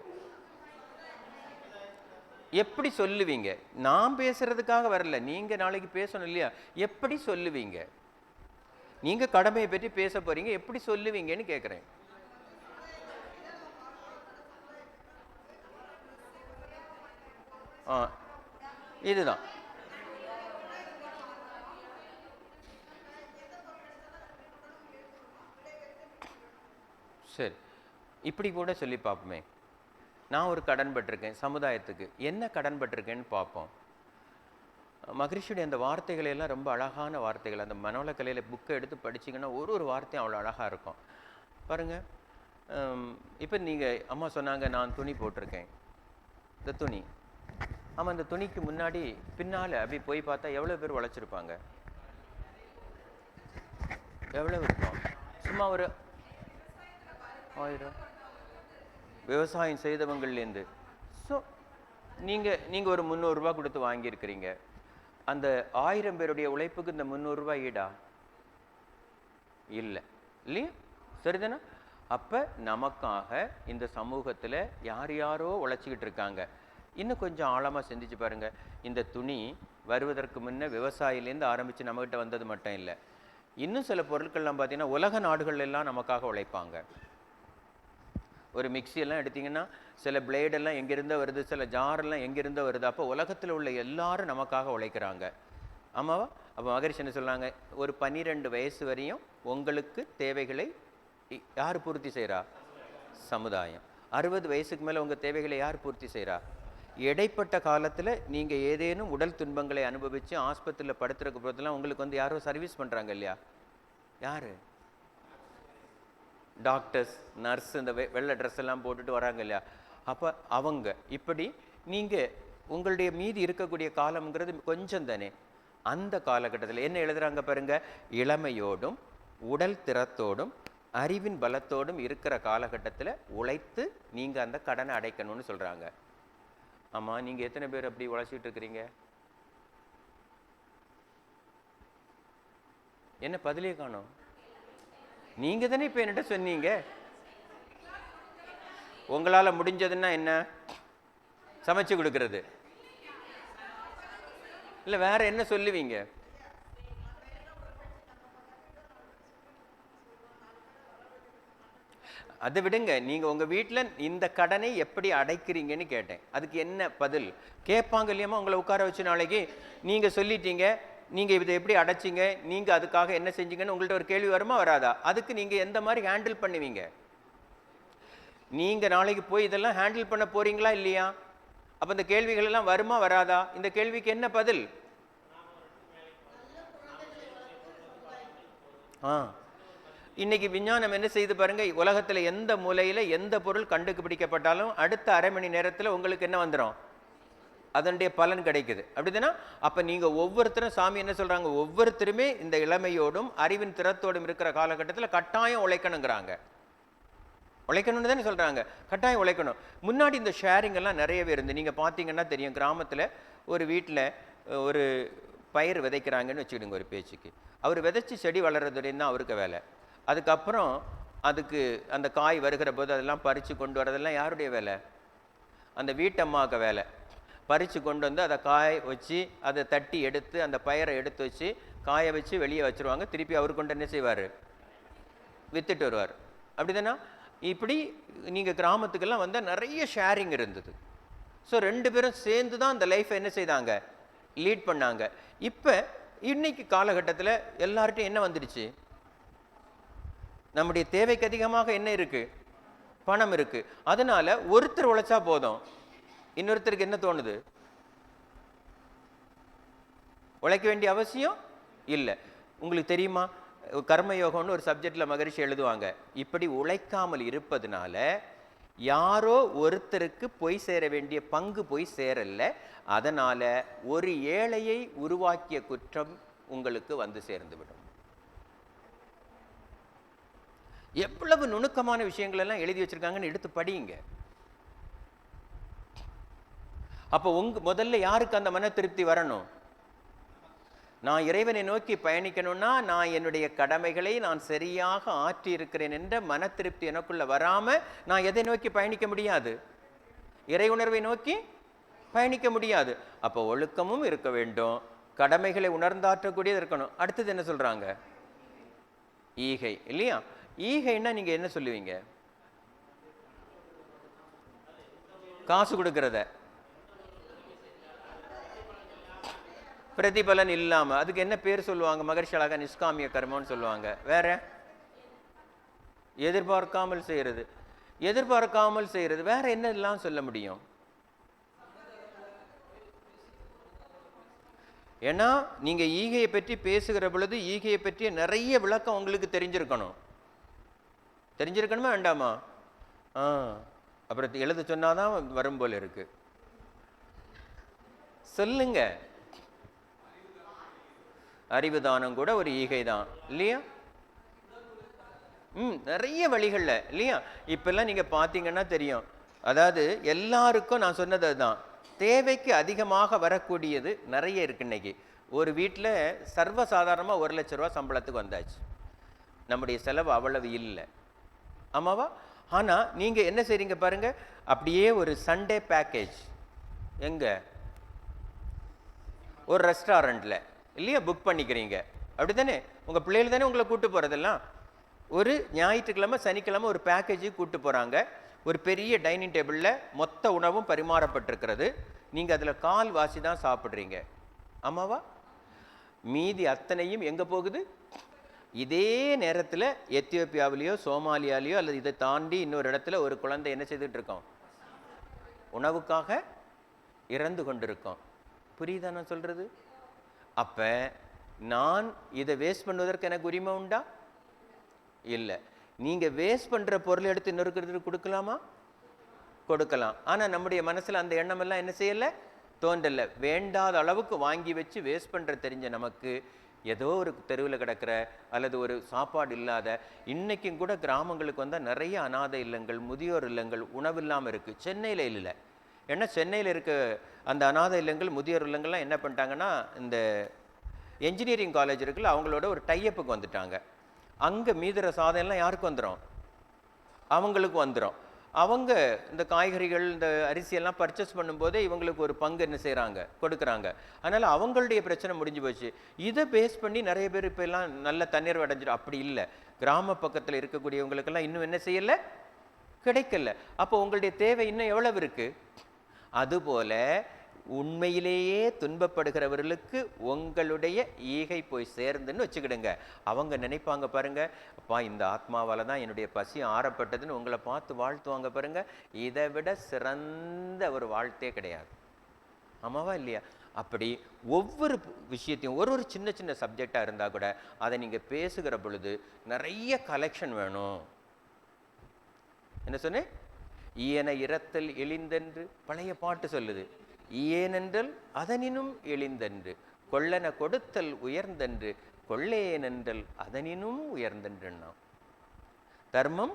எப்படி சொல்லுவீங்க? நான் பேசுறதுக்காக வரல, நீங்க நாளைக்கு பேசணும் இல்லையா? எப்படி சொல்லுவீங்க? நீங்க கடமையை பற்றி பேச போறீங்க, எப்படி சொல்லுவீங்கன்னு கேட்குறேன். ஆ, இதுதான். சரி, இப்படி கூட சொல்லி பார்ப்போமே. நான் ஒரு கடன் பட்டிருக்கேன் சமுதாயத்துக்கு, என்ன கடன் பட்டிருக்கேன்னு பார்ப்போம். மகரிஷியுடைய அந்த வார்த்தைகள் எல்லாம் ரொம்ப அழகான வார்த்தைகள். அந்த மனோல கலையில் புக்கை எடுத்து படிச்சிங்கன்னா ஒரு ஒரு வார்த்தையும் அவ்வளோ அழகாக இருக்கும் பாருங்கள். இப்போ நீங்கள் அம்மா சொன்னாங்க, நான் துணி போட்டிருக்கேன், இந்த துணி. ஆமாம், அந்த துணிக்கு முன்னாடி பின்னால் அப்படி போய் பார்த்தா எவ்வளோ பேர் உழைச்சிருப்பாங்க? எவ்வளோ இருக்கும்? சும்மா ஒரு 1000 விவசாயம் செய்தவங்கள்லேருந்து. ஸோ நீங்கள் ஒரு 300 ரூபா கொடுத்து வாங்கியிருக்கிறீங்க. அந்த 1000 பேருடைய உழைப்புக்கு இந்த 300 ரூபாய் ஈடா? இல்லை இல்லையா? சரிதானே? அப்போ நமக்காக இந்த சமூகத்தில் யார் யாரோ உழைச்சிக்கிட்டு இருக்காங்க. இன்னும் கொஞ்சம் ஆழமாக சிந்திச்சு பாருங்கள். இந்த துணி வருவதற்கு முன்னே விவசாயிலேருந்து ஆரம்பித்து நம்மகிட்ட வந்தது மட்டும் இல்லை, இன்னும் சில பொருட்கள்லாம் பார்த்தீங்கன்னா உலக நாடுகள் எல்லாம் நமக்காக உழைப்பாங்க. ஒரு மிக்சியெல்லாம் எடுத்திங்கன்னா சில பிளேடெல்லாம் எங்கேருந்தோ வருது, சில ஜாரெல்லாம் எங்கேருந்தோ வருது. அப்போ உலகத்தில் உள்ள எல்லாரும் நமக்காக உழைக்கிறாங்க. ஆமாவா? அப்போ மகரிஷி என்ன சொன்னாங்க? ஒரு 12 வயசு வரையும் உங்களுக்கு தேவைகளை யார் பூர்த்தி செய்கிறா? சமுதாயம். 60 வயசுக்கு மேலே உங்கள் தேவைகளை யார் பூர்த்தி செய்கிறா? இடைப்பட்ட காலத்தில் நீங்கள் ஏதேனும் உடல் துன்பங்களை அனுபவித்து ஆஸ்பத்திரியில் படுத்துறதுக்கு போகிறதுலாம் உங்களுக்கு வந்து யாரோ சர்வீஸ் பண்ணுறாங்க இல்லையா? யார்? டாக்டர்ஸ், நர்ஸ், இந்த வெள்ளை ட்ரெஸ் எல்லாம் போட்டுட்டு வராங்க இல்லையா? அப்போ அவங்க இப்படி நீங்கள் உங்களுடைய மீதி இருக்கக்கூடிய காலம்ங்கிறது கொஞ்சம் தானே. அந்த காலகட்டத்தில் என்ன எழுதுறாங்க பாருங்க, இளமையோடும் உடல் திறத்தோடும் அறிவின் பலத்தோடும் இருக்கிற காலகட்டத்தில் உழைத்து நீங்கள் அந்த கடனை அடைக்கணும்னு சொல்கிறாங்க. ஆமாம், நீங்கள் எத்தனை பேர் அப்படி உழைச்சிட்டு இருக்கிறீங்க? என்ன பதிலே காணோம்? நீங்க தானே இப்போ என்கிட்ட சொன்னீங்க. உங்களால் முடிஞ்சதுன்னா என்ன? சமைச்சு கொடுக்கறது இல்லை, வேற என்ன சொல்லுவீங்க? அதை விடுங்க. நீங்க உங்க வீட்டில் இந்த கடனை எப்படி அடைக்கிறீங்கன்னு கேட்டேன். அதுக்கு என்ன பதில் கேட்பாங்க இல்லையாமா? உங்களை உட்கார வச்சு நாளைக்கு நீங்க சொல்லிட்டீங்க, நீங்க இதை எப்படி அடைச்சிங்க, நீங்க அதுக்காக என்ன செஞ்சீங்கன்னு உங்கள்ட்ட ஒரு கேள்வி வருமா வராதா? அதுக்கு நீங்க எந்த மாதிரி ஹேண்டில் பண்ணுவீங்க? நீங்க நாளைக்கு போய் இதெல்லாம் ஹேண்டில் பண்ண போறீங்களா இல்லையா? அப்ப இந்த கேள்விகள் எல்லாம் வருமா வராதா? இந்த கேள்விக்கு என்ன பதில்? இன்னைக்கு விஞ்ஞானம் என்ன செய்து பாருங்க, உலகத்துல எந்த மூலையில எந்த பொருள் கண்டுபிடிக்கப்பட்டாலும் அடுத்த அரை மணி நேரத்துல உங்களுக்கு என்ன வந்துடும்? அதனுடைய பலன் கிடைக்குது. அப்படிதானா? அப்ப நீங்க ஒவ்வொருத்தரும், சாமி என்ன சொல்றாங்க, ஒவ்வொருத்தருமே இந்த இளமையோடும் அறிவின் திறத்தோடும் இருக்கிற காலகட்டத்தில் கட்டாயம் உழைக்கணுங்கிறாங்க. உழைக்கணும்னு தானே சொல்றாங்க. கட்டாயம் உழைக்கணும். முன்னாடி இந்த ஷேரிங் எல்லாம் நிறையவே இருந்து, நீங்க பார்த்தீங்கன்னா தெரியும், கிராமத்துல ஒரு வீட்டில் ஒரு பயிர் விதைக்கிறாங்கன்னு வச்சுக்கிடுங்க ஒரு பேச்சுக்கு. அவர் விதைச்சி செடி வளர்றதுன்னு தான் அவருக்கு வேலை. அதுக்கப்புறம் அதுக்கு அந்த காய் வருகிற போது அதெல்லாம் பறித்து கொண்டு வரதெல்லாம் யாருடைய வேலை? அந்த வீட்டம்மாவுக்கு வேலை. பறித்து கொண்டு வந்து அதை காய வச்சு அதை தட்டி எடுத்து அந்த பயிரை எடுத்து வச்சு காய வச்சு வெளியே வச்சுருவாங்க. திருப்பி அவர் கொண்டு என்ன செய்வார்? வித்துட்டு வருவார். அப்படிதானா? இப்படி நீங்கள் கிராமத்துக்கெல்லாம் வந்தால் நிறைய ஷேரிங் இருந்தது. ஸோ 2 பேரும் சேர்ந்து தான் அந்த லைஃப்பை என்ன செய்தாங்க? லீட் பண்ணாங்க. இப்போ இன்னைக்கு காலகட்டத்தில் எல்லார்ட்டையும் என்ன வந்துடுச்சு? நம்முடைய தேவைக்கு அதிகமாக என்ன இருக்கு? பணம் இருக்கு. அதனால ஒருத்தர் உழைச்சா போதும், இன்னொருத்தருக்கு என்ன தோணுது? உழைக்க வேண்டிய அவசியம் இல்லை. உங்களுக்கு தெரியுமா, கர்மயோகம்னு ஒரு சப்ஜெக்ட்ல மகரிஷி எழுதுவாங்க, இப்படி உழைக்காமல் இருப்பதனால யாரோ ஒருத்தருக்கு போய் சேர வேண்டிய பங்கு போய் சேரல, அதனால ஒரு ஏழையை உருவாக்கிய குற்றம் உங்களுக்கு வந்து சேர்ந்துவிடும். எவ்வளவு நுணுக்கமான விஷயங்கள் எல்லாம் எழுதி வச்சிருக்காங்கன்னு எடுத்து படியுங்க. அப்போ முதல்ல யாருக்கு அந்த மன திருப்தி வரணும்? நான் இறைவனை நோக்கி பயணிக்கணும்னா நான் என்னுடைய கடமைகளை நான் சரியாக ஆற்றி இருக்கிறேன் என்ற மன திருப்தி எனக்குள்ள வராம நான் எதை நோக்கி பயணிக்க முடியாது? இறை உணர்வை நோக்கி பயணிக்க முடியாது. அப்போ ஒழுக்கமும் இருக்க வேண்டும், கடமைகளை உணர்ந்தாற்றக்கூடியது இருக்கணும். அடுத்தது என்ன சொல்றாங்க? ஈகை இல்லையா? ஈகைன்னா நீங்க என்ன சொல்லுவீங்க? காசு கொடுக்கறத, பிரதிபலன் இல்லாம, அதுக்கு என்ன பேர் சொல்லுவாங்க? மகரிஷி அழகா நிஷ்காமிய கர்மம்னு சொல்லுவாங்க. வேற எதிர்பார்க்காமல் செய்யறது. எதிர்பார்க்காமல் செய்யறது வேற என்னெல்லாம் சொல்ல முடியும்? ஏன்னா நீங்க ஈகையை பற்றி பேசுகிற பொழுது ஈகையை பற்றிய நிறைய விளக்கம் உங்களுக்கு தெரிஞ்சிருக்கணும். தெரிஞ்சிருக்கணுமா வேண்டாமா? அப்புறம் எழுத சொன்னாதான் வரும் போல இருக்கு. சொல்லுங்க. அறிவு தானம் கூட ஒரு ஈகை தான் இல்லையா? நிறைய வழிகள்ல இல்லையா? இப்பெல்லாம் நீங்க பாத்தீங்கன்னா தெரியும். அதாவது எல்லாருக்கும் நான் சொன்னது அதுதான், தேவைக்கு அதிகமாக வரக்கூடியது நிறைய இருக்கு. இன்னைக்கு ஒரு வீட்டில் சர்வசாதாரணமாக 1 லட்ச ரூபா சம்பளத்துக்கு வந்தாச்சு. நம்முடைய செலவு அவ்வளவு இல்லை, ஆமாவா? ஆனால் நீங்கள் என்ன செய்றீங்க பாருங்க, அப்படியே ஒரு சண்டே பேக்கேஜ் எங்க ஒரு ரெஸ்டாரண்ட்டில் இல்லையா புக் பண்ணிக்கிறீங்க, அப்படி தானே? உங்கள் பிள்ளைகள் தானே உங்களை கூப்பிட்டு போகிறதெல்லாம். ஒரு ஞாயிற்றுக்கிழமை சனிக்கிழமை ஒரு பேக்கேஜுக்கு கூப்பிட்டு போகிறாங்க. ஒரு பெரிய டைனிங் டேபிளில் மொத்த உணவும் பரிமாறப்பட்டிருக்கிறது. நீங்கள் அதில் கால் வாசி தான் சாப்பிட்றீங்க, ஆமாவா? மீதி அத்தனையும் எங்கே போகுது? இதே நேரத்தில் எத்தியோப்பியாவிலேயோ சோமாலியாலேயோ அல்லது இதை தாண்டி இன்னொரு இடத்துல ஒரு குழந்தை என்ன செய்துட்டு இருக்கோம்? உணவுக்காக இறந்து கொண்டிருக்கோம். புரியுதா நான் சொல்கிறது? அப்போ நான் இதை வேஸ்ட் பண்ணுவதற்கு எனக்கு உரிமை உண்டா? இல்லை. நீங்கள் வேஸ்ட் பண்ணுற பொருளை எடுத்து இன்னொருக்கிறது கொடுக்கலாமா? கொடுக்கலாம். ஆனால் நம்முடைய மனசில் அந்த எண்ணமெல்லாம் என்ன செய்யலை, தோன்றலை. வேண்டாத அளவுக்கு வாங்கி வச்சு வேஸ்ட் பண்ணுற தெரிஞ்ச நமக்கு ஏதோ ஒரு தெருவில் கிடக்கிற அல்லது ஒரு சாப்பாடு இல்லாத, இன்றைக்கும் கூட கிராமங்களுக்கு வந்தால் நிறைய அநாதை இல்லங்கள், முதியோர் இல்லங்கள் உணவு இல்லாமல் இருக்குது. சென்னையில் இல்லை. ஏன்னா சென்னையில் இருக்க அந்த அநாதை இல்லங்கள் முதியோர் இல்லங்கள்லாம் என்ன பண்ணிட்டாங்கன்னா, இந்த என்ஜினியரிங் காலேஜ் இருக்குல்ல, அவங்களோட ஒரு டையப்புக்கு வந்துட்டாங்க. அங்கே மீதுற சாதம்லாம் யாருக்கு வந்துடும்? அவங்களுக்கு வந்துடும். அவங்க இந்த காய்கறிகள் இந்த அரிசியெல்லாம் பர்ச்சேஸ் பண்ணும்போதே இவங்களுக்கு ஒரு பங்கு என்ன செய்கிறாங்க, கொடுக்குறாங்க. அதனால் அவங்களுடைய பிரச்சனை முடிஞ்சு போச்சு. இதை பேஸ் பண்ணி நிறைய பேர் இப்போ எல்லாம் நல்ல தண்ணீர் அடைஞ்சிடும். அப்படி இல்லை, கிராம பக்கத்தில் இருக்கக்கூடியவங்களுக்கெல்லாம் இன்னும் என்ன செய்யலை, கிடைக்கல. அப்போ உங்களுடைய தேவை இன்னும் எவ்வளவு இருக்குது? அதுபோல உண்மையிலேயே துன்பப்படுகிறவர்களுக்கு உங்களுடைய ஈகை போய் சேர்ந்துன்னு வச்சுக்கிடுங்க. அவங்க நினைப்பாங்க பாருங்க, அப்பா இந்த ஆத்மாவால் தான் என்னுடைய பசி ஆறப்பட்டதுன்னு உங்களை பார்த்து வாழ்த்துவாங்க பாருங்க. இதை விட சிறந்த ஒரு வாழ்த்தே கிடையாது, ஆமாவா இல்லையா? அப்படி ஒவ்வொரு விஷயத்தையும் ஒரு சின்ன சின்ன சப்ஜெக்டாக இருந்தால் கூட அதை நீங்கள் பேசுகிற பொழுது நிறைய கலெக்ஷன் வேணும். என்ன சொன்னேன்? ஈயன இரத்தல் எளிந்தென்று பழைய பாட்டு சொல்லுது. ஈயனென்றல் அதனினும் எளிந்தென்று, கொள்ளன கொடுத்தல் உயர்ந்தென்று, கொள்ளேனென்றல் அதனினும் உயர்ந்தென்றுன்னா. தர்மம்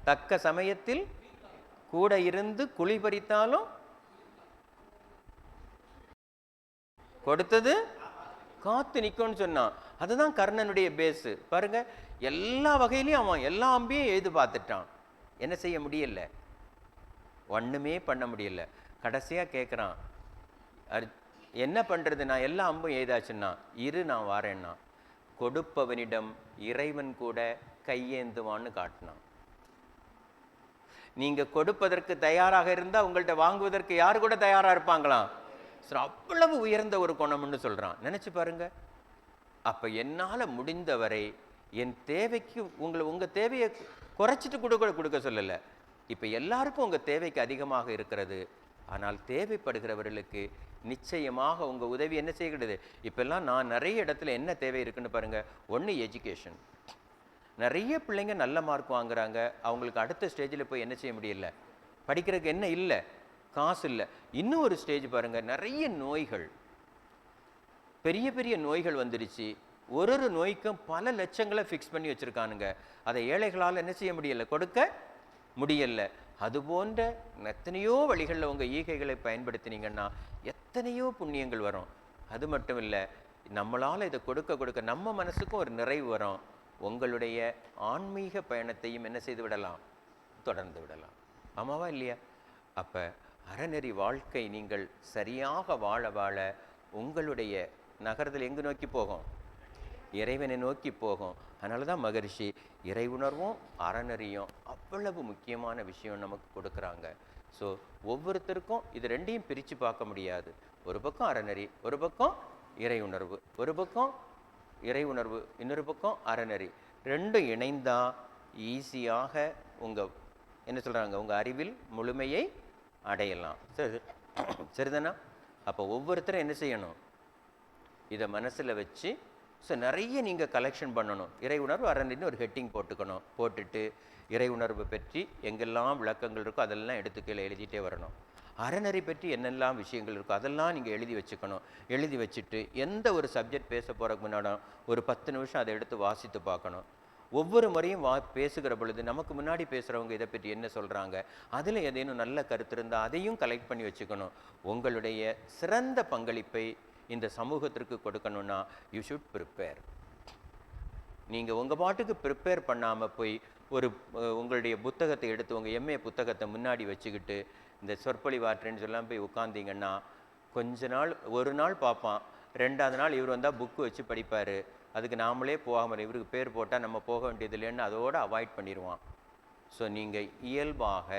தக்க சமயத்தில் கூட இருந்து குழி பறித்தாலும் கொடுத்தது காத்து நிற்கும்னு சொன்னான். அதுதான் கர்ணனுடைய பேஸு பாருங்க. எல்லா வகையிலையும் அவன் எல்லா அம்பையும் எழுது பார்த்துட்டான். என்ன செய்ய முடியல, ஒண்ணுமே பண்ண முடியல. கடைசியா கேட்குறான், என்ன பண்றது, நான் எல்லா அம்பும் எய்தாச்சுன்னா, இரு நான் வாரேன்னா. கொடுப்பவனிடம் இறைவன் கூட கையேந்துவான்னு காட்டினான். நீங்க கொடுப்பதற்கு தயாராக இருந்தா உங்கள்கிட்ட வாங்குவதற்கு யாரு கூட தயாரா இருப்பாங்களாம். அவ்வளவு உயர்ந்த ஒரு குணம்னு சொல்றான். நினைச்சு பாருங்க. அப்ப என்னால முடிந்தவரை என் தேவைக்கு உங்க தேவையை குறைச்சிட்டு கொடுக்க சொல்லல. இப்ப எல்லாருக்கும் உங்க தேவைக்கு அதிகமாக இருக்கிறது. ஆனால் தேவைப்படுகிறவர்களுக்கு நிச்சயமாக உங்க உதவி என்ன செய்கிறது. இப்பெல்லாம் நான் நிறைய இடத்துல என்ன தேவை இருக்குன்னு பாருங்க. ஒன்று எஜுகேஷன். நிறைய பிள்ளைங்க நல்ல மார்க் வாங்குறாங்க, அவங்களுக்கு அடுத்த ஸ்டேஜில் போய் என்ன செய்ய முடியல, படிக்கிறதுக்கு என்ன இல்லை, காசு இல்லை. இன்னும் ஒரு ஸ்டேஜ் பாருங்க, நிறைய நோய்கள், பெரிய பெரிய நோய்கள் வந்துடுச்சு. ஒரு நோய்க்கும் பல லட்சங்களை ஃபிக்ஸ் பண்ணி வச்சிருக்கானுங்க. அதை ஏழைகளால் என்ன செய்ய முடியல, கொடுக்க முடியல. அது போன்ற எத்தனையோ வழிகளில் உங்கள் ஈகைகளை பயன்படுத்தினீங்கன்னா எத்தனையோ புண்ணியங்கள் வரும். அது மட்டும் இல்லை, நம்மளால் இதை கொடுக்க கொடுக்க நம்ம மனசுக்கும் ஒரு நிறைவு வரும். உங்களுடைய ஆன்மீக பயணத்தையும் என்ன செய்து விடலாம், தொடர்ந்து விடலாம். ஆமாவா இல்லையா? அப்போ அறநெறி வாழ்க்கை நீங்கள் சரியாக வாழ வாழ உங்களுடைய நகர்தல் எங்கு நோக்கி போகும், இறைவனை நோக்கி போகும். அதனால தான் மகரிஷி இறை உணர்வும் அறநெறியும் அவ்வளவு முக்கியமான விஷயம் நமக்கு கொடுக்குறாங்க. ஸோ ஒவ்வொருத்தருக்கும் இது ரெண்டையும் பிரித்து பார்க்க முடியாது. ஒரு பக்கம் அறநெறி, ஒரு பக்கம் இறை உணர்வு, ஒரு பக்கம் இறை உணர்வு, இன்னொரு பக்கம் அறநெறி. ரெண்டும் இணைந்தால் ஈஸியாக உங்கள் என்ன சொல்கிறாங்க, உங்கள் அறிவில் முழுமையை அடையலாம். சரி சரிதானா? அப்போ ஒவ்வொருத்தரும் என்ன செய்யணும், இதை மனசில் வச்சு ஸோ நிறைய நீங்கள் கலெக்ஷன் பண்ணணும். இறை உணர்வு அறநெறின்னு ஒரு ஹெட்டிங் போட்டுக்கணும். போட்டுட்டு இறை உணர்வு பற்றி எங்கெல்லாம் விளக்கங்கள் இருக்கோ அதெல்லாம் எடுத்துக்கையில் எழுதிட்டே வரணும். அறநெறி பற்றி என்னெல்லாம் விஷயங்கள் இருக்கோ அதெல்லாம் நீங்கள் எழுதி வச்சுக்கணும். எழுதி வச்சுட்டு எந்த ஒரு சப்ஜெக்ட் பேச போகிறதுக்கு முன்னாடி ஒரு 10 நிமிஷம் அதை எடுத்து வாசித்து பார்க்கணும். ஒவ்வொரு முறையும் பேசுகிற பொழுது நமக்கு முன்னாடி பேசுகிறவங்க இதை பற்றி என்ன சொல்கிறாங்க, அதில் ஏதேனும் நல்ல கருத்து இருந்தால் அதையும் கலெக்ட் பண்ணி வச்சுக்கணும். உங்களுடைய சிறந்த பங்களிப்பை இந்த சமூகத்திற்கு கொடுக்கணும்னா யூ ஷுட் ப்ரிப்பேர். நீங்கள் உங்கள் பாட்டுக்கு ப்ரிப்பேர் பண்ணாமல் போய் ஒரு உங்களுடைய புத்தகத்தை எடுத்து உங்கள் எம்ஏ புத்தகத்தை முன்னாடி வச்சுக்கிட்டு இந்த சொற்பொழிவாற்றேன்னு சொல்லாமல் போய் உட்காந்திங்கன்னா கொஞ்ச நாள், ஒரு நாள் பார்ப்பான், 2வது நாள் இவர் வந்தால் புக்கு வச்சு படிப்பார். அதுக்கு நாமளே போகாமல் இவருக்கு பேர் போட்டால் நம்ம போக வேண்டியது இல்லைன்னு அதோடு அவாய்ட் பண்ணிடுவான். ஸோ நீங்கள் இயல்பாக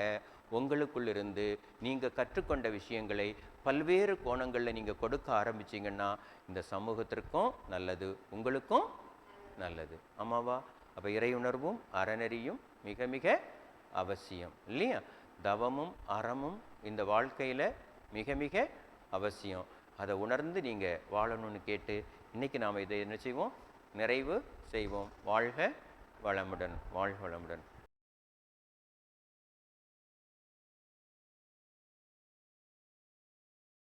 உங்களுக்குள்ளிருந்து நீங்கள் கற்றுக்கொண்ட விஷயங்களை பல்வேறு கோணங்களில் நீங்கள் கொடுக்க ஆரம்பிச்சிங்கன்னா இந்த சமூகத்திற்கும் நல்லது, உங்களுக்கும் நல்லது. ஆமாவா? அப்போ இறையுணர்வும் அறநெறியும் மிக மிக அவசியம் இல்லையா? தவமும் அறமும் இந்த வாழ்க்கையில் மிக மிக அவசியம். அதை உணர்ந்து நீங்கள் வாழணும்னு கேட்டு இன்றைக்கி நாம் இதை என்ன செய்வோம், நிறைவு செய்வோம். வாழ்க வளமுடன், வாழ்க வளமுடன்.